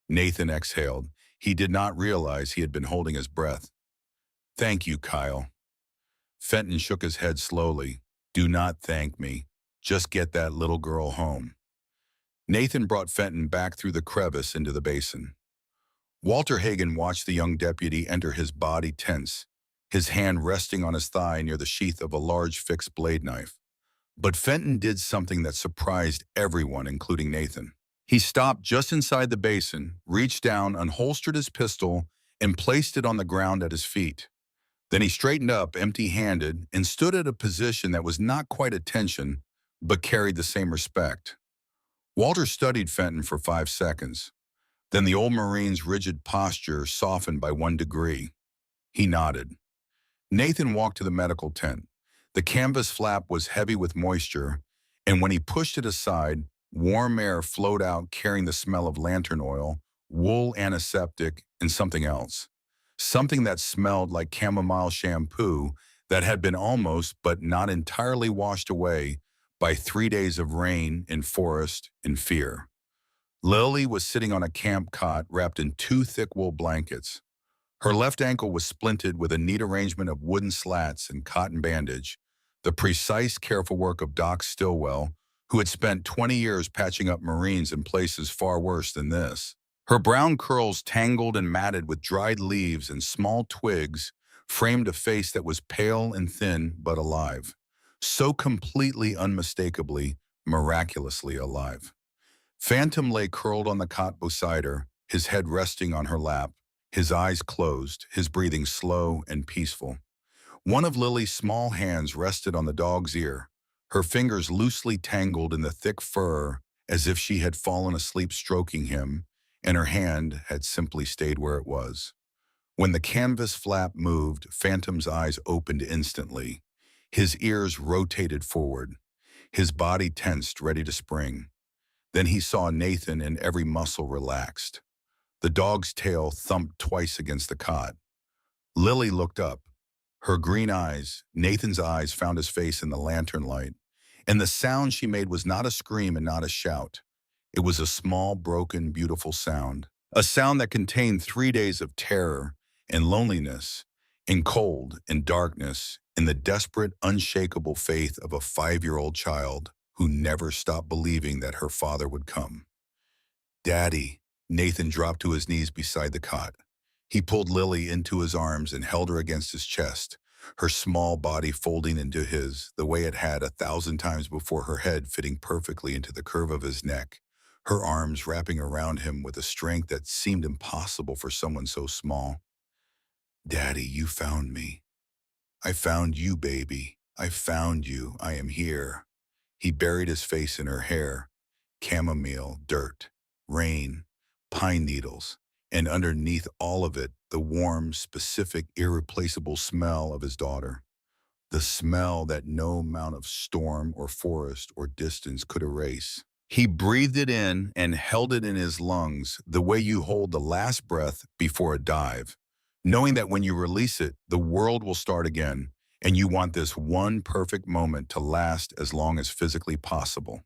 Nathan exhaled. He did not realize he had been holding his breath. Thank you, Kyle. Fenton shook his head slowly. Do not thank me. Just get that little girl home. Nathan brought Fenton back through the crevice into the basin. Walter Hagen watched the young deputy enter, his body tense, his hand resting on his thigh near the sheath of a large fixed blade knife. But Fenton did something that surprised everyone, including Nathan. He stopped just inside the basin, reached down, unholstered his pistol, and placed it on the ground at his feet. Then he straightened up, empty-handed, and stood at a position that was not quite attention, but carried the same respect. Walter studied Fenton for 5 seconds. Then the old Marine's rigid posture softened by 1 degree. He nodded. Nathan walked to the medical tent. The canvas flap was heavy with moisture, and when he pushed it aside, warm air flowed out carrying the smell of lantern oil, wool antiseptic, and something else. Something that smelled like chamomile shampoo that had been almost but not entirely washed away by 3 days of rain in forest and fear. Lily was sitting on a camp cot wrapped in 2 thick wool blankets. Her left ankle was splinted with a neat arrangement of wooden slats and cotton bandage, the precise, careful work of Doc Stillwell, who had spent 20 years patching up Marines in places far worse than this. Her brown curls, tangled and matted with dried leaves and small twigs, framed a face that was pale and thin but alive, so completely, unmistakably, miraculously alive. Phantom lay curled on the cot beside her, his head resting on her lap, his eyes closed, his breathing slow and peaceful. One of Lily's small hands rested on the dog's ear, her fingers loosely tangled in the thick fur as if she had fallen asleep stroking him, and her hand had simply stayed where it was. When the canvas flap moved, Phantom's eyes opened instantly. His ears rotated forward, his body tensed, ready to spring. Then he saw Nathan, and every muscle relaxed. The dog's tail thumped twice against the cot. Lily looked up. Her green eyes, Nathan's eyes, found his face in the lantern light, and the sound she made was not a scream and not a shout. It was a small, broken, beautiful sound, a sound that contained 3 days of terror and loneliness and cold and darkness and the desperate, unshakable faith of a 5-year-old child who never stopped believing that her father would come. Daddy. Nathan dropped to his knees beside the cot. He pulled Lily into his arms and held her against his chest, her small body folding into his, the way it had 1,000 times before, her head fitting perfectly into the curve of his neck, her arms wrapping around him with a strength that seemed impossible for someone so small. Daddy, you found me. I found you, baby. I found you. I am here. He buried his face in her hair. Chamomile, dirt, rain, pine needles, and underneath all of it, the warm, specific, irreplaceable smell of his daughter. The smell that no amount of storm or forest or distance could erase. He breathed it in and held it in his lungs the way you hold the last breath before a dive, knowing that when you release it, the world will start again, and you want this one perfect moment to last as long as physically possible.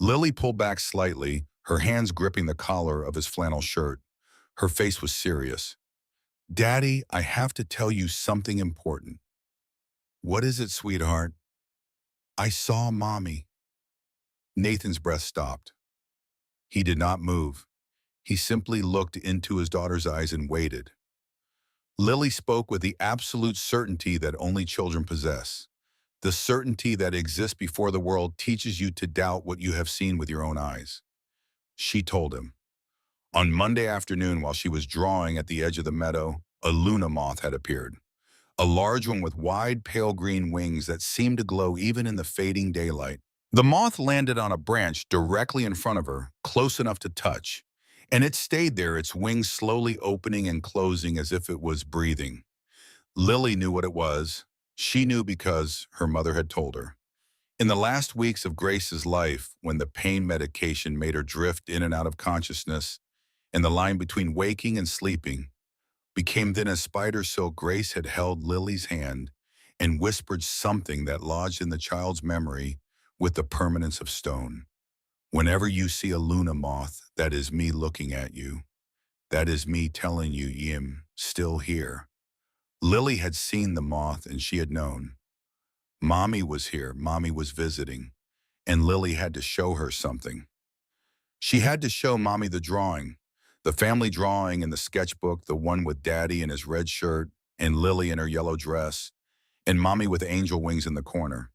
Lily pulled back slightly, her hands gripping the collar of his flannel shirt. Her face was serious. Daddy, I have to tell you something important. What is it, sweetheart? I saw Mommy. Nathan's breath stopped. He did not move. He simply looked into his daughter's eyes and waited. Lily spoke with the absolute certainty that only children possess. The certainty that exists before the world teaches you to doubt what you have seen with your own eyes. She told him. On Monday afternoon, while she was drawing at the edge of the meadow, a Luna moth had appeared. A large one with wide, pale green wings that seemed to glow even in the fading daylight. The moth landed on a branch directly in front of her, close enough to touch, and it stayed there, its wings slowly opening and closing as if it was breathing. Lily knew what it was. She knew because her mother had told her. In the last weeks of Grace's life, when the pain medication made her drift in and out of consciousness, and the line between waking and sleeping became thin as spider silk, Grace had held Lily's hand and whispered something that lodged in the child's memory with the permanence of stone. Whenever you see a Luna moth, that is me looking at you. That is me telling you, I'm still here. Lily had seen the moth and she had known. Mommy was here, Mommy was visiting, and Lily had to show her something. She had to show Mommy the drawing, the family drawing in the sketchbook, the one with Daddy in his red shirt and Lily in her yellow dress, and Mommy with angel wings in the corner.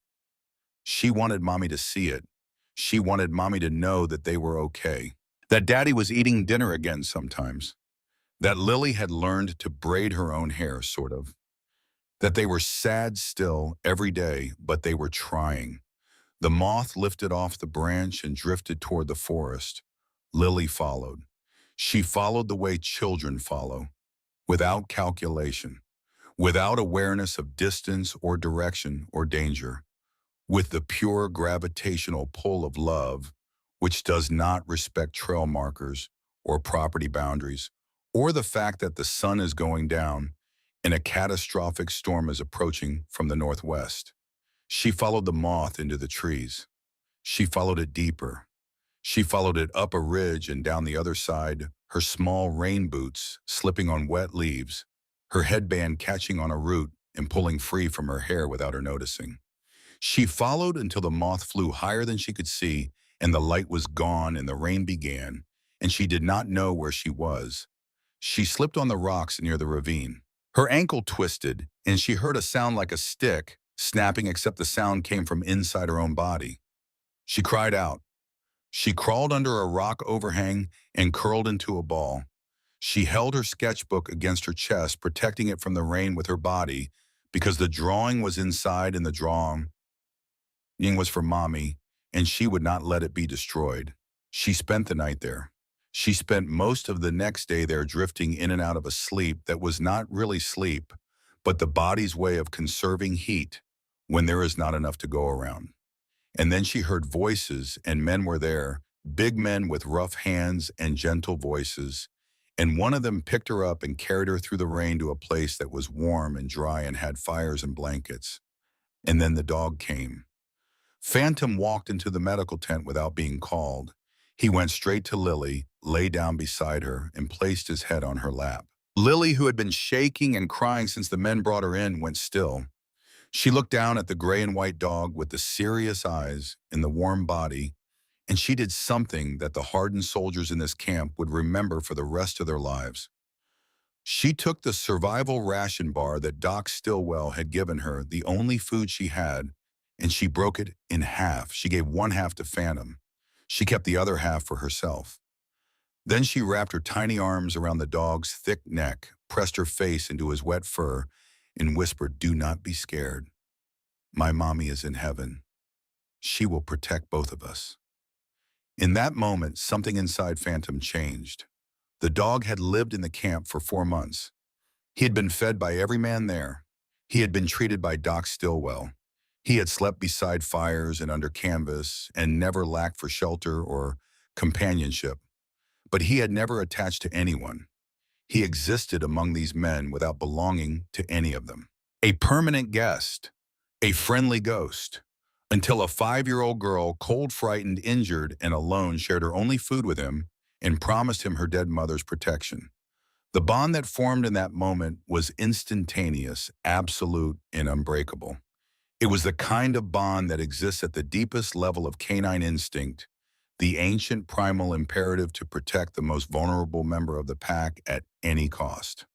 She wanted Mommy to see it. She wanted Mommy to know that they were okay, that Daddy was eating dinner again sometimes, that Lily had learned to braid her own hair, sort of, that they were sad still every day, but they were trying. The moth lifted off the branch and drifted toward the forest. Lily followed. She followed the way children follow, without calculation, without awareness of distance or direction or danger, with the pure gravitational pull of love, which does not respect trail markers or property boundaries, or the fact that the sun is going down and a catastrophic storm is approaching from the northwest. She followed the moth into the trees. She followed it deeper. She followed it up a ridge and down the other side, her small rain boots slipping on wet leaves, her headband catching on a root and pulling free from her hair without her noticing. She followed until the moth flew higher than she could see and the light was gone and the rain began, and she did not know where she was. She slipped on the rocks near the ravine. Her ankle twisted, and she heard a sound like a stick snapping, except the sound came from inside her own body. She cried out. She crawled under a rock overhang and curled into a ball. She held her sketchbook against her chest, protecting it from the rain with her body, because the drawing was inside and the drawing was for Mommy, and she would not let it be destroyed. She spent the night there. She spent most of the next day there, drifting in and out of a sleep that was not really sleep, but the body's way of conserving heat when there is not enough to go around. And then she heard voices, and men were there, big men with rough hands and gentle voices, and one of them picked her up and carried her through the rain to a place that was warm and dry and had fires and blankets. And then the dog came. Phantom walked into the medical tent without being called. He went straight to Lily, lay down beside her, and placed his head on her lap. Lily, who had been shaking and crying since the men brought her in, went still. She looked down at the gray and white dog with the serious eyes and the warm body, and she did something that the hardened soldiers in this camp would remember for the rest of their lives. She took the survival ration bar that Doc Stillwell had given her, the only food she had, and she broke it in half. She gave one half to Phantom. She kept the other half for herself. Then she wrapped her tiny arms around the dog's thick neck, pressed her face into his wet fur, and whispered, "Do not be scared. My Mommy is in heaven. She will protect both of us." In that moment, something inside Phantom changed. The dog had lived in the camp for 4 months. He had been fed by every man there. He had been treated by Doc Stillwell. He had slept beside fires and under canvas and never lacked for shelter or companionship. But he had never attached to anyone. He existed among these men without belonging to any of them. A permanent guest, a friendly ghost, until a 5-year-old girl, cold, frightened, injured, and alone, shared her only food with him and promised him her dead mother's protection. The bond that formed in that moment was instantaneous, absolute, and unbreakable. It was the kind of bond that exists at the deepest level of canine instinct, the ancient primal imperative to protect the most vulnerable member of the pack at any cost.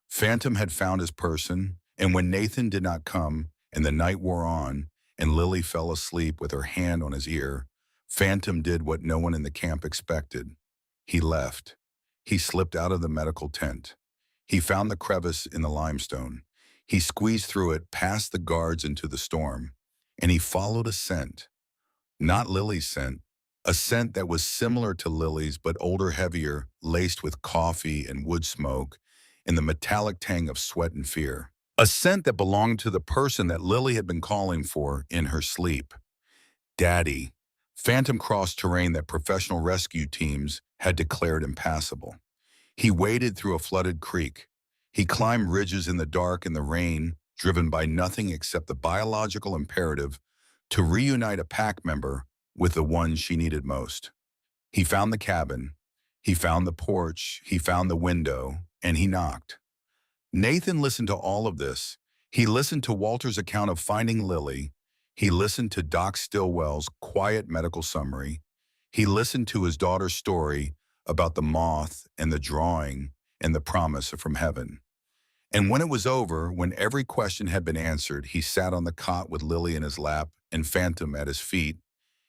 Phantom had found his person, and when Nathan did not come, and the night wore on, and Lily fell asleep with her hand on his ear. Phantom did what no one in the camp expected. He left. He slipped out of the medical tent. He found the crevice in the limestone. He squeezed through it, past the guards into the storm, and he followed a scent. Not Lily's scent, a scent that was similar to Lily's but older, heavier, laced with coffee and wood smoke and the metallic tang of sweat and fear. A scent that belonged to the person that Lily had been calling for in her sleep. Daddy. Phantom crossed terrain that professional rescue teams had declared impassable. He waded through a flooded creek. He climbed ridges in the dark and the rain, driven by nothing except the biological imperative to reunite a pack member with the one she needed most. He found the cabin, he found the porch, he found the window, and he knocked. Nathan listened to all of this. He listened to Walter's account of finding Lily. He listened to Doc Stillwell's quiet medical summary. He listened to his daughter's story about the moth and the drawing and the promise from heaven. And when it was over, when every question had been answered, he sat on the cot with Lily in his lap and Phantom at his feet,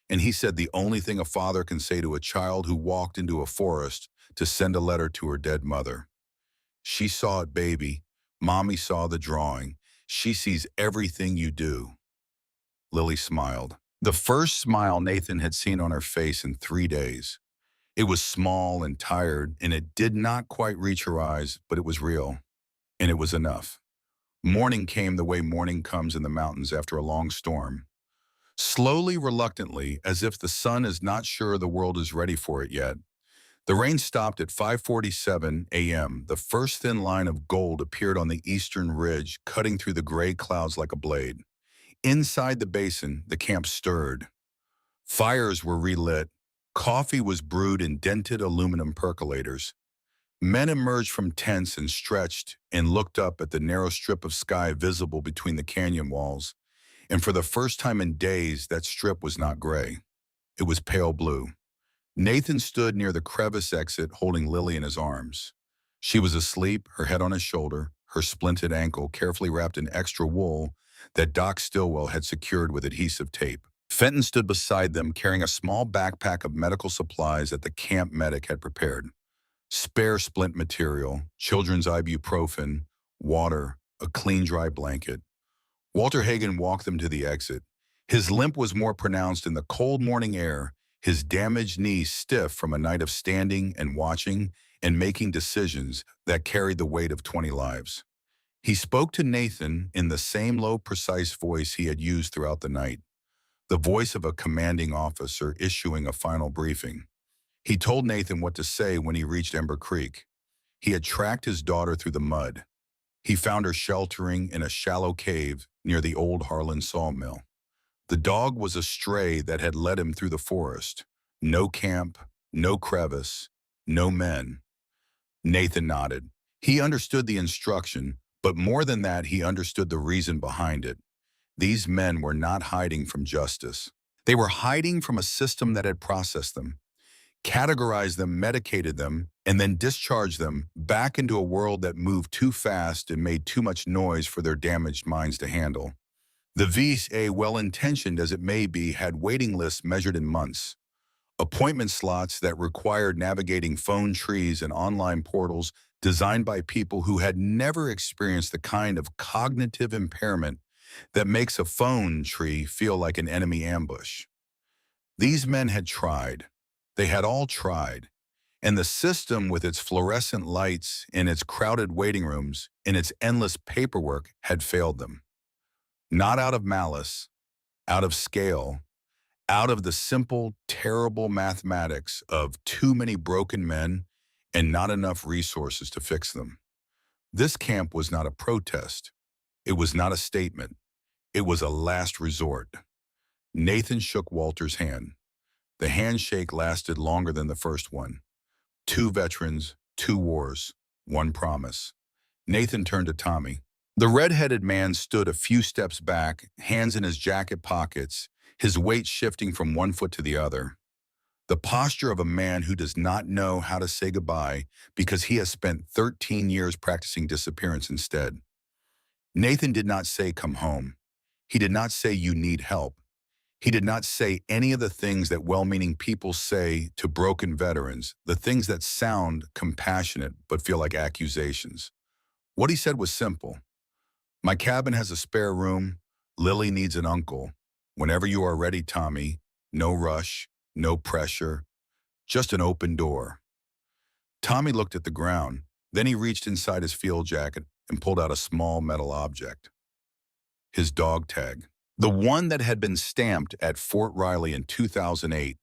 and he said the only thing a father can say to a child who walked into a forest to send a letter to her dead mother. She saw it, baby. Mommy saw the drawing. She sees everything you do. Lily smiled. The first smile Nathan had seen on her face in 3 days. It was small and tired, and it did not quite reach her eyes, but it was real. And it was enough. Morning came the way morning comes in the mountains after a long storm. Slowly, reluctantly, as if the sun is not sure the world is ready for it yet. The rain stopped at 5:47 a.m. The first thin line of gold appeared on the eastern ridge, cutting through the gray clouds like a blade. Inside the basin, the camp stirred. Fires were relit. Coffee was brewed in dented aluminum percolators. Men emerged from tents and stretched and looked up at the narrow strip of sky visible between the canyon walls. And for the first time in days, that strip was not gray. It was pale blue. Nathan stood near the crevice exit holding Lily in his arms. She was asleep, her head on his shoulder, her splinted ankle carefully wrapped in extra wool that Doc Stillwell had secured with adhesive tape. Fenton stood beside them carrying a small backpack of medical supplies that the camp medic had prepared. Spare splint material, children's ibuprofen, water, a clean dry blanket. Walter Hagen walked them to the exit. His limp was more pronounced in the cold morning air, his damaged knees stiff from a night of standing and watching and making decisions that carried the weight of 20 lives. He spoke to Nathan in the same low, precise voice he had used throughout the night, the voice of a commanding officer issuing a final briefing. He told Nathan what to say when he reached Ember Creek. He had tracked his daughter through the mud. He found her sheltering in a shallow cave near the old Harlan sawmill. The dog was a stray that had led him through the forest. No camp, no crevice, no men. Nathan nodded. He understood the instruction, but more than that, he understood the reason behind it. These men were not hiding from justice. They were hiding from a system that had processed them, categorized them, medicated them, and then discharged them back into a world that moved too fast and made too much noise for their damaged minds to handle. The VA, well-intentioned as it may be, had waiting lists measured in months, appointment slots that required navigating phone trees and online portals designed by people who had never experienced the kind of cognitive impairment that makes a phone tree feel like an enemy ambush. These men had tried. They had all tried. And the system, with its fluorescent lights and its crowded waiting rooms and its endless paperwork, had failed them. Not out of malice, out of scale, out of the simple, terrible mathematics of too many broken men and not enough resources to fix them. This camp was not a protest. It was not a statement. It was a last resort. Nathan shook Walter's hand. The handshake lasted longer than the first one. 2 veterans, 2 wars, 1 promise. Nathan turned to Tommy. The red-headed man stood a few steps back, hands in his jacket pockets, his weight shifting from one foot to the other. The posture of a man who does not know how to say goodbye because he has spent 13 years practicing disappearance instead. Nathan did not say, "Come home." He did not say you need help. He did not say any of the things that well-meaning people say to broken veterans, the things that sound compassionate but feel like accusations. What he said was simple. My cabin has a spare room. Lily needs an uncle. Whenever you are ready, Tommy. No rush, no pressure, just an open door. Tommy looked at the ground. Then he reached inside his field jacket and pulled out a small metal object. His dog tag. The one that had been stamped at Fort Riley in 2008.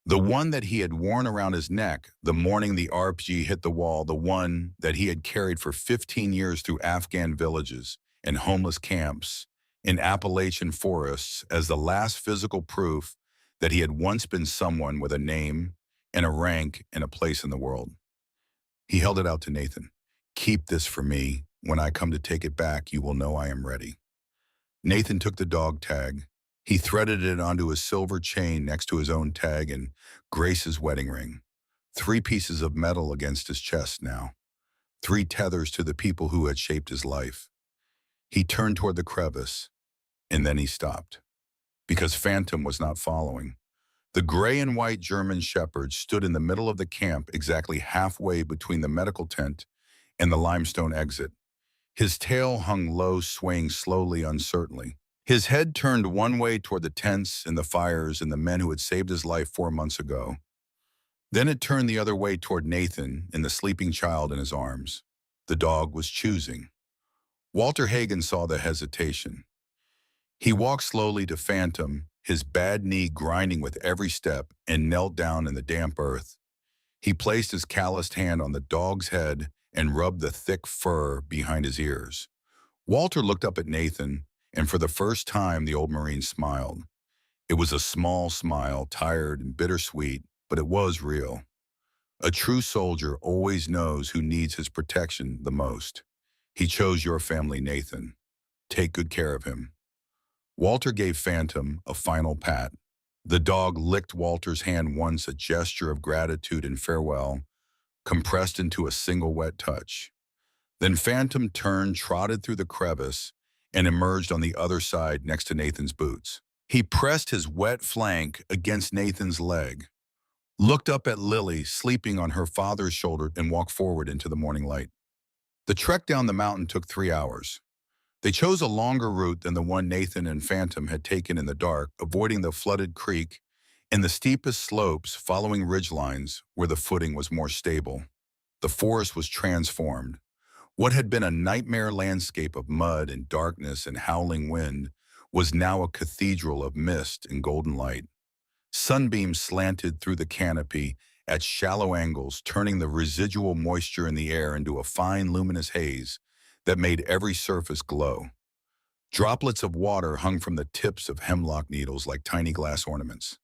The one that he had worn around his neck the morning the RPG hit the wall. The one that he had carried for 15 years through Afghan villages and homeless camps in Appalachian forests as the last physical proof that he had once been someone with a name and a rank and a place in the world. He held it out to Nathan. Keep this for me. When I come to take it back, you will know I am ready. Nathan took the dog tag. He threaded it onto his silver chain next to his own tag and Grace's wedding ring. 3 pieces of metal against his chest now. 3 tethers to the people who had shaped his life. He turned toward the crevice, and then he stopped, because Phantom was not following. The gray and white German shepherd stood in the middle of the camp, exactly halfway between the medical tent and the limestone exit. His tail hung low, swaying slowly, uncertainly. His head turned one way toward the tents and the fires and the men who had saved his life 4 months ago. Then it turned the other way toward Nathan and the sleeping child in his arms. The dog was choosing. Walter Hagen saw the hesitation. He walked slowly to Phantom, his bad knee grinding with every step, and knelt down in the damp earth. He placed his calloused hand on the dog's head and rubbed the thick fur behind his ears. Walter looked up at Nathan, and for the first time the old Marine smiled. It was a small smile, tired and bittersweet, but it was real. A true soldier always knows who needs his protection the most. He chose your family, Nathan. Take good care of him. Walter gave Phantom a final pat. The dog licked Walter's hand once, a gesture of gratitude and farewell, compressed into a single wet touch. Then Phantom turned, trotted through the crevice, and emerged on the other side next to Nathan's boots. He pressed his wet flank against Nathan's leg, looked up at Lily sleeping on her father's shoulder, and walked forward into the morning light. The trek down the mountain took 3 hours. They chose a longer route than the one Nathan and Phantom had taken in the dark, avoiding the flooded creek and the steepest slopes, following ridgelines where the footing was more stable. The forest was transformed. What had been a nightmare landscape of mud and darkness and howling wind was now a cathedral of mist and golden light. Sunbeams slanted through the canopy at shallow angles, turning the residual moisture in the air into a fine luminous haze that made every surface glow. Droplets of water hung from the tips of hemlock needles like tiny glass ornaments.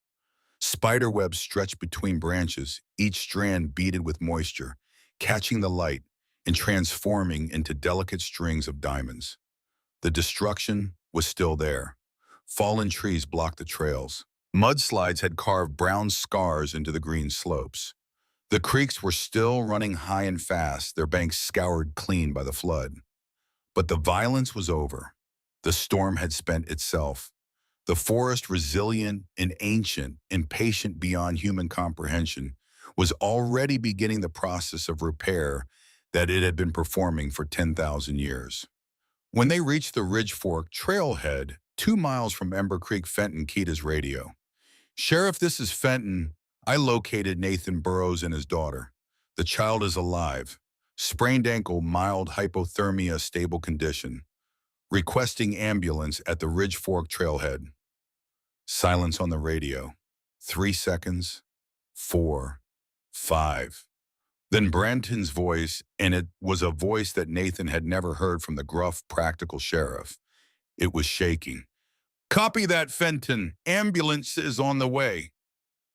Spider webs stretched between branches, each strand beaded with moisture, catching the light and transforming into delicate strings of diamonds. The destruction was still there. Fallen trees blocked the trails. Mudslides had carved brown scars into the green slopes. The creeks were still running high and fast, their banks scoured clean by the flood. But the violence was over. The storm had spent itself. The forest, resilient and ancient and patient beyond human comprehension, was already beginning the process of repair that it had been performing for 10,000 years. When they reached the Ridge Fork trailhead, 2 miles from Ember Creek, Fenton keyed his radio. "Sheriff, this is Fenton. I located Nathan Burrows and his daughter. The child is alive. Sprained ankle, mild hypothermia, stable condition. Requesting ambulance at the Ridge Fork trailhead." Silence on the radio. 3 seconds. 4. 5. Then Branton's voice, and it was a voice that Nathan had never heard from the gruff, practical sheriff. It was shaking. "Copy that, Fenton. Ambulance is on the way."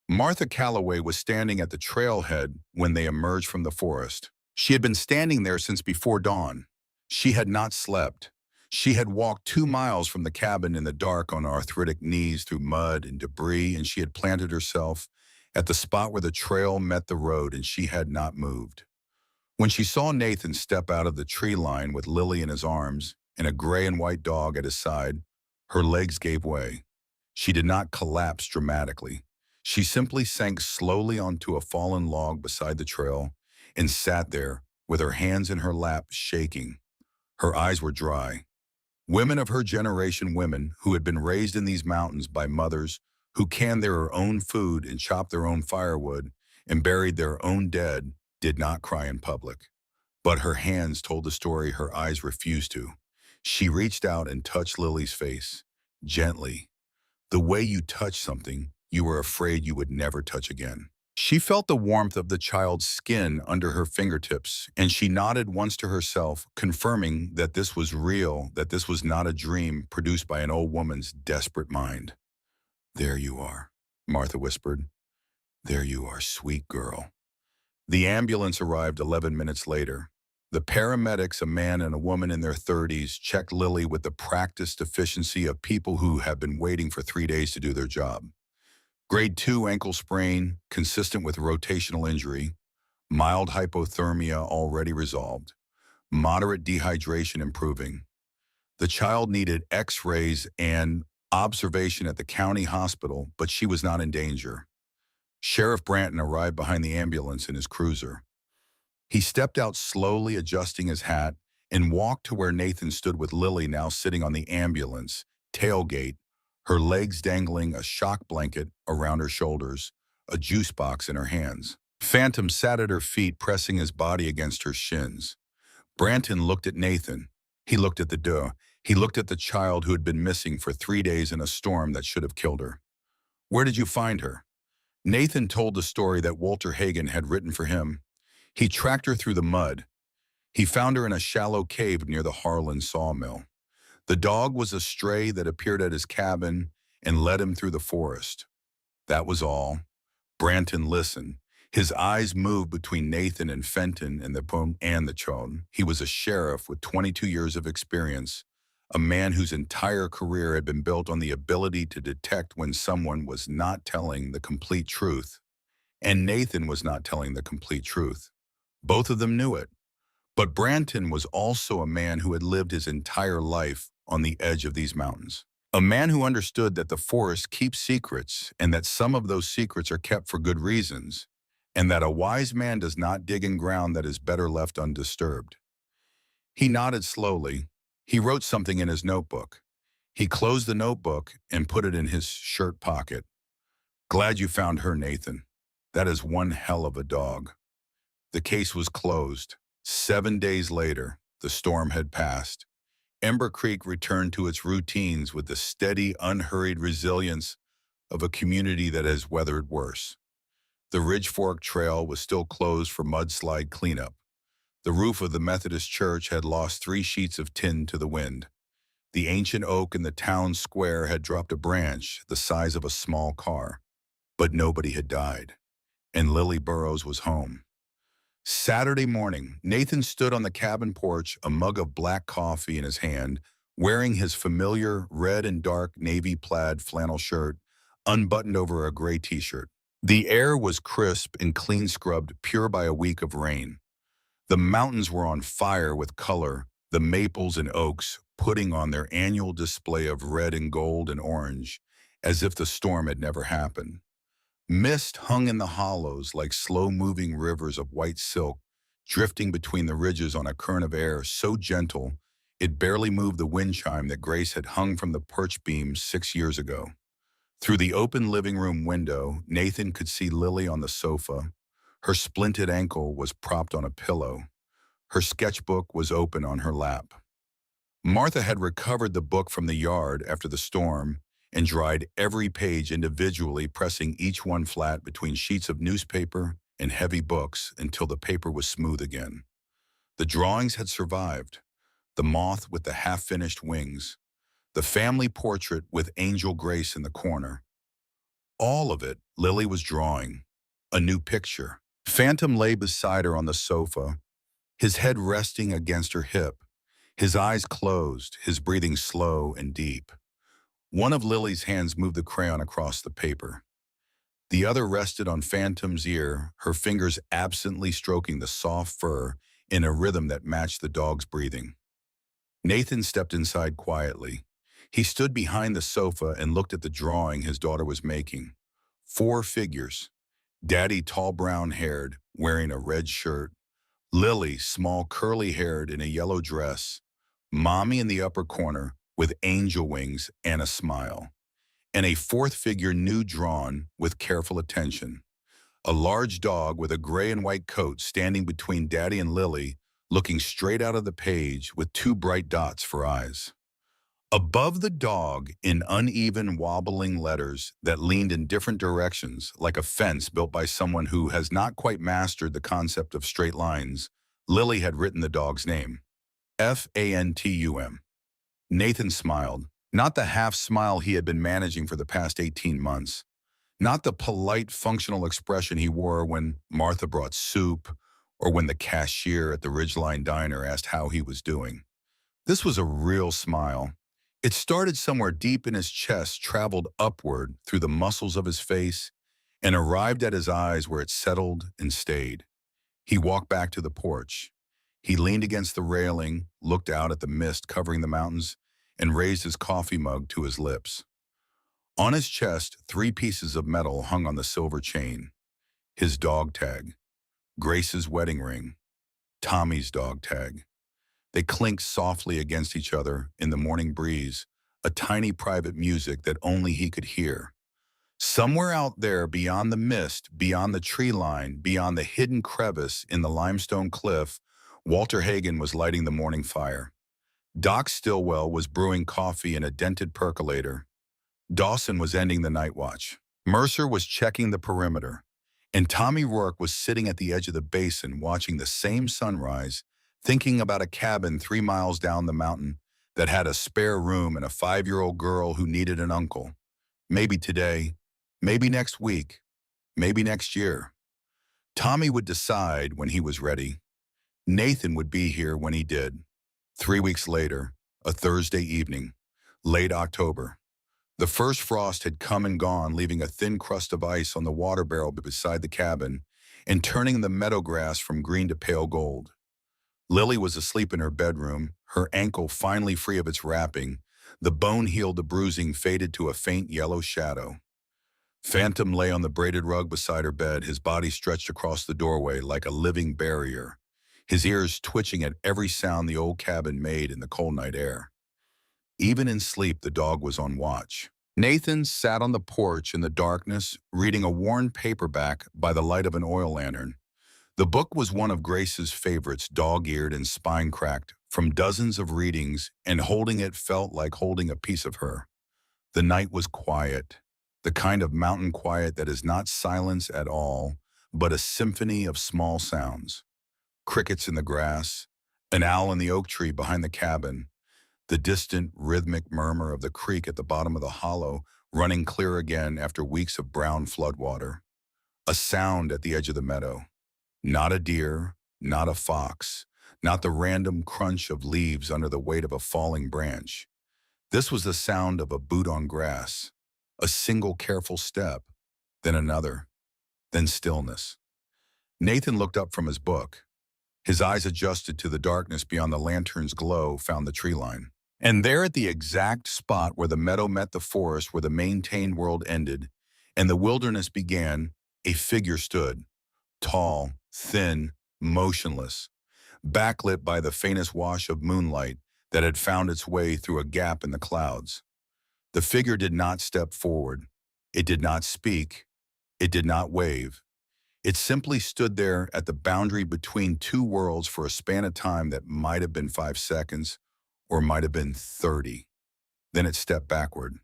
Martha Calloway was standing at the trailhead when they emerged from the forest. She had been standing there since before dawn. She had not slept. She had walked 2 miles from the cabin in the dark on arthritic knees through mud and debris, and she had planted herself at the spot where the trail met the road, and she had not moved. When she saw Nathan step out of the tree line with Lily in his arms and a gray and white dog at his side, Her legs gave way. She did not collapse dramatically. She simply sank slowly onto a fallen log beside the trail and sat there with her hands in her lap, shaking. Her eyes were dry. Women of her generation, women who had been raised in these mountains by mothers who canned their own food and chopped their own firewood and buried their own dead, did not cry in public. But her hands told the story her eyes refused to. She reached out and touched Lily's face, gently, the way you touch something you were afraid you would never touch again. She felt the warmth of the child's skin under her fingertips, and she nodded once to herself, confirming that this was real, that this was not a dream produced by an old woman's desperate mind. "There you are," Martha whispered. "There you are, sweet girl." The ambulance arrived 11 minutes later. The paramedics, a man and a woman in their 30s, checked Lily with the practiced efficiency of people who have been waiting for 3 days to do their job. Grade 2 ankle sprain, consistent with rotational injury. Mild hypothermia already resolved. Moderate dehydration improving. The child needed x-rays and observation at the county hospital, but she was not in danger. Sheriff Branton arrived behind the ambulance in his cruiser. He stepped out slowly, adjusting his hat, and walked to where Nathan stood with Lily now sitting on the ambulance tailgate, her legs dangling, a shock blanket around her shoulders, a juice box in her hands. Phantom sat at her feet, pressing his body against her shins. Branton looked at Nathan. He looked at the door. He looked at the child who had been missing for 3 days in a storm that should have killed her. "Where did you find her?" Nathan told the story that Walter Hagen had written for him. He tracked her through the mud. He found her in a shallow cave near the Harlan sawmill. The dog was a stray that appeared at his cabin and led him through the forest. That was all. Branton listened. His eyes moved between Nathan and Fenton and the chone. He was a sheriff with 22 years of experience, a man whose entire career had been built on the ability to detect when someone was not telling the complete truth. And Nathan was not telling the complete truth. Both of them knew it. But Branton was also a man who had lived his entire life on the edge of these mountains. A man who understood that the forest keeps secrets and that some of those secrets are kept for good reasons, and that a wise man does not dig in ground that is better left undisturbed. He nodded slowly. He wrote something in his notebook. He closed the notebook and put it in his shirt pocket. "Glad you found her, Nathan. That is one hell of a dog." The case was closed. 7 days later, the storm had passed. Ember Creek returned to its routines with the steady, unhurried resilience of a community that has weathered worse. The Ridge Fork Trail was still closed for mudslide cleanup. The roof of the Methodist church had lost 3 sheets of tin to the wind. The ancient oak in the town square had dropped a branch the size of a small car. But nobody had died, and Lily Burrows was home. Saturday morning, Nathan stood on the cabin porch, a mug of black coffee in his hand, wearing his familiar red and dark navy plaid flannel shirt, unbuttoned over a gray t-shirt. The air was crisp and clean scrubbed, pure by a week of rain. The mountains were on fire with color, the maples and oaks putting on their annual display of red and gold and orange, as if the storm had never happened. Mist hung in the hollows like slow-moving rivers of white silk, drifting between the ridges on a current of air so gentle it barely moved the wind chime that Grace had hung from the perch beams 6 years ago. Through the open living room window, Nathan could see Lily on the sofa. Her splinted ankle was propped on a pillow. Her sketchbook was open on her lap. Martha had recovered the book from the yard after the storm and dried every page individually, pressing each one flat between sheets of newspaper and heavy books until the paper was smooth again. The drawings had survived. The moth with the half-finished wings. The family portrait with Angel Grace in the corner. All of it Lily was drawing. A new picture. Phantom lay beside her on the sofa, his head resting against her hip, his eyes closed, his breathing slow and deep. One of Lily's hands moved the crayon across the paper. The other rested on Phantom's ear, her fingers absently stroking the soft fur in a rhythm that matched the dog's breathing. Nathan stepped inside quietly. He stood behind the sofa and looked at the drawing his daughter was making. Four figures. Daddy, tall brown-haired, wearing a red shirt. Lily, small curly-haired in a yellow dress. Mommy in the upper corner with angel wings and a smile. And a fourth figure new drawn with careful attention. A large dog with a gray and white coat standing between Daddy and Lily, looking straight out of the page with two bright dots for eyes. Above the dog, in uneven, wobbling letters that leaned in different directions, like a fence built by someone who has not quite mastered the concept of straight lines, Lily had written the dog's name. Fantum. Nathan smiled, not the half-smile he had been managing for the past 18 months. Not the polite, functional expression he wore when Martha brought soup or when the cashier at the Ridgeline Diner asked how he was doing. This was a real smile. It started somewhere deep in his chest, traveled upward through the muscles of his face, and arrived at his eyes where it settled and stayed. He walked back to the porch. He leaned against the railing, looked out at the mist covering the mountains, and raised his coffee mug to his lips. On his chest, three pieces of metal hung on the silver chain. His dog tag, Grace's wedding ring, Tommy's dog tag. They clinked softly against each other in the morning breeze, a tiny private music that only he could hear. Somewhere out there, beyond the mist, beyond the tree line, beyond the hidden crevice in the limestone cliff, Walter Hagen was lighting the morning fire. Doc Stillwell was brewing coffee in a dented percolator. Dawson was ending the night watch. Mercer was checking the perimeter. And Tommy Rourke was sitting at the edge of the basin watching the same sunrise, thinking about a cabin 3 miles down the mountain that had a spare room and a 5-year-old girl who needed an uncle. Maybe today, maybe next week, maybe next year. Tommy would decide when he was ready. Nathan would be here when he did. 3 weeks later, a Thursday evening, late October. The first frost had come and gone, leaving a thin crust of ice on the water barrel beside the cabin and turning the meadow grass from green to pale gold. Lily was asleep in her bedroom, her ankle finally free of its wrapping. The bone healed the bruising faded to a faint yellow shadow. Phantom lay on the braided rug beside her bed, his body stretched across the doorway like a living barrier, his ears twitching at every sound the old cabin made in the cold night air. Even in sleep, the dog was on watch. Nathan sat on the porch in the darkness, reading a worn paperback by the light of an oil lantern. The book was one of Grace's favorites, dog-eared and spine-cracked, from dozens of readings, and holding it felt like holding a piece of her. The night was quiet, the kind of mountain quiet that is not silence at all, but a symphony of small sounds. Crickets in the grass, an owl in the oak tree behind the cabin, the distant, rhythmic murmur of the creek at the bottom of the hollow, running clear again after weeks of brown floodwater. A sound at the edge of the meadow. Not a deer, not a fox, not the random crunch of leaves under the weight of a falling branch. This was the sound of a boot on grass, a single careful step, then another, then stillness. Nathan looked up from his book. His eyes adjusted to the darkness beyond the lantern's glow, found the tree line. And there at the exact spot where the meadow met the forest, where the maintained world ended, and the wilderness began, a figure stood, tall, thin, motionless, backlit by the faintest wash of moonlight that had found its way through a gap in the clouds. The figure did not step forward. It did not speak. It did not wave. It simply stood there at the boundary between two worlds for a span of time that might have been 5 seconds or might have been 30. Then it stepped backward.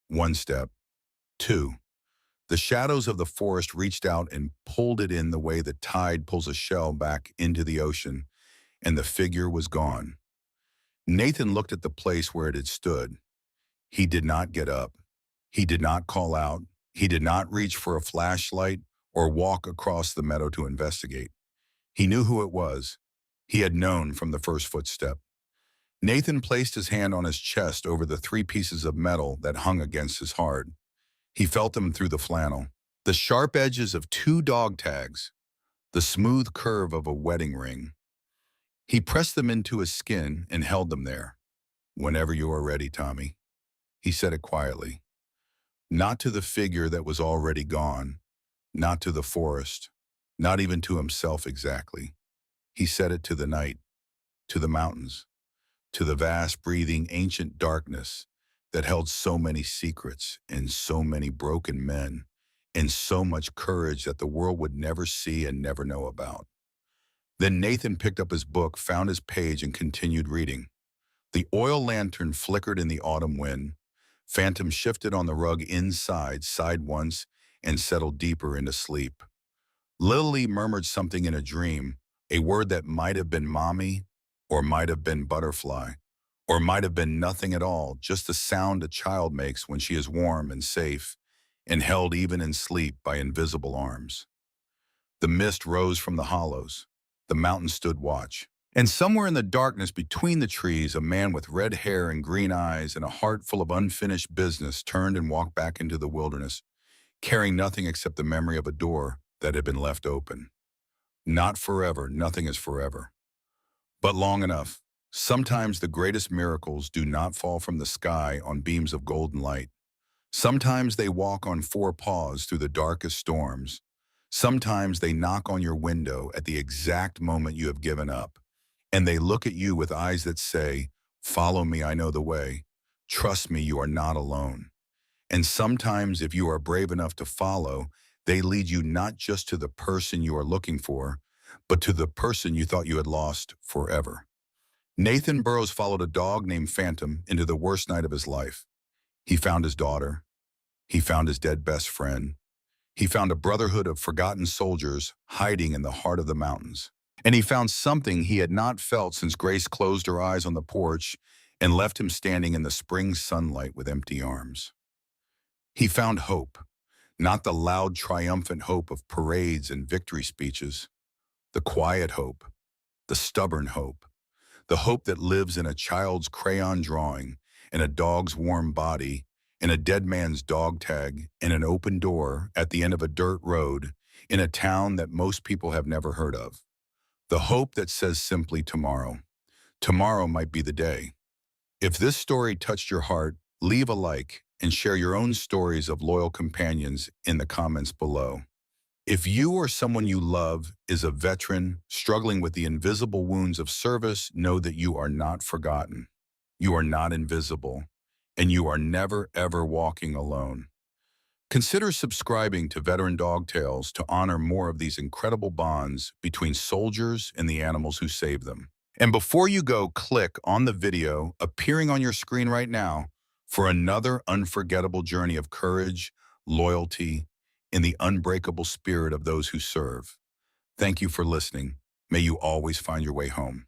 1 step. 2. The shadows of the forest reached out and pulled it in the way the tide pulls a shell back into the ocean, and the figure was gone. Nathan looked at the place where it had stood. He did not get up. He did not call out. He did not reach for a flashlight or walk across the meadow to investigate. He knew who it was. He had known from the first footstep. Nathan placed his hand on his chest over the 3 pieces of metal that hung against his heart. He felt them through the flannel, the sharp edges of 2 dog tags, the smooth curve of a wedding ring. He pressed them into his skin and held them there. Whenever you are ready, Tommy. He said it quietly, not to the figure that was already gone, not to the forest, not even to himself exactly. He said it to the night, to the mountains, to the vast, breathing, ancient darkness that held so many secrets and so many broken men and so much courage that the world would never see and never know about. Then Nathan picked up his book, found his page, and continued reading. The oil lantern flickered in the autumn wind. Phantom shifted on the rug inside, sighed once, and settled deeper into sleep. Lily murmured something in a dream, a word that might have been mommy, or might have been butterfly, or might have been nothing at all, just the sound a child makes when she is warm and safe, and held even in sleep by invisible arms. The mist rose from the hollows. The mountain stood watch. And somewhere in the darkness between the trees, a man with red hair and green eyes and a heart full of unfinished business turned and walked back into the wilderness, carrying nothing except the memory of a door that had been left open. Not forever, nothing is forever, but long enough. Sometimes the greatest miracles do not fall from the sky on beams of golden light. Sometimes they walk on four paws through the darkest storms. Sometimes they knock on your window at the exact moment you have given up, and they look at you with eyes that say, "Follow me, I know the way. Trust me, you are not alone." And sometimes, if you are brave enough to follow, they lead you not just to the person you are looking for, but to the person you thought you had lost forever. Nathan Burrows followed a dog named Phantom into the worst night of his life. He found his daughter. He found his dead best friend. He found a brotherhood of forgotten soldiers hiding in the heart of the mountains. And he found something he had not felt since Grace closed her eyes on the porch and left him standing in the spring sunlight with empty arms. He found hope, not the loud, triumphant hope of parades and victory speeches, the quiet hope, the stubborn hope, the hope that lives in a child's crayon drawing, in a dog's warm body, in a dead man's dog tag, in an open door at the end of a dirt road, in a town that most people have never heard of. The hope that says simply tomorrow. Tomorrow might be the day. If this story touched your heart, leave a like and share your own stories of loyal companions in the comments below. If you or someone you love is a veteran struggling with the invisible wounds of service, know that you are not forgotten. You are not invisible, and you are never, ever walking alone. Consider subscribing to Veteran Dog Tales to honor more of these incredible bonds between soldiers and the animals who save them. And before you go, click on the video appearing on your screen right now for another unforgettable journey of courage, loyalty, and the unbreakable spirit of those who serve. Thank you for listening. May you always find your way home.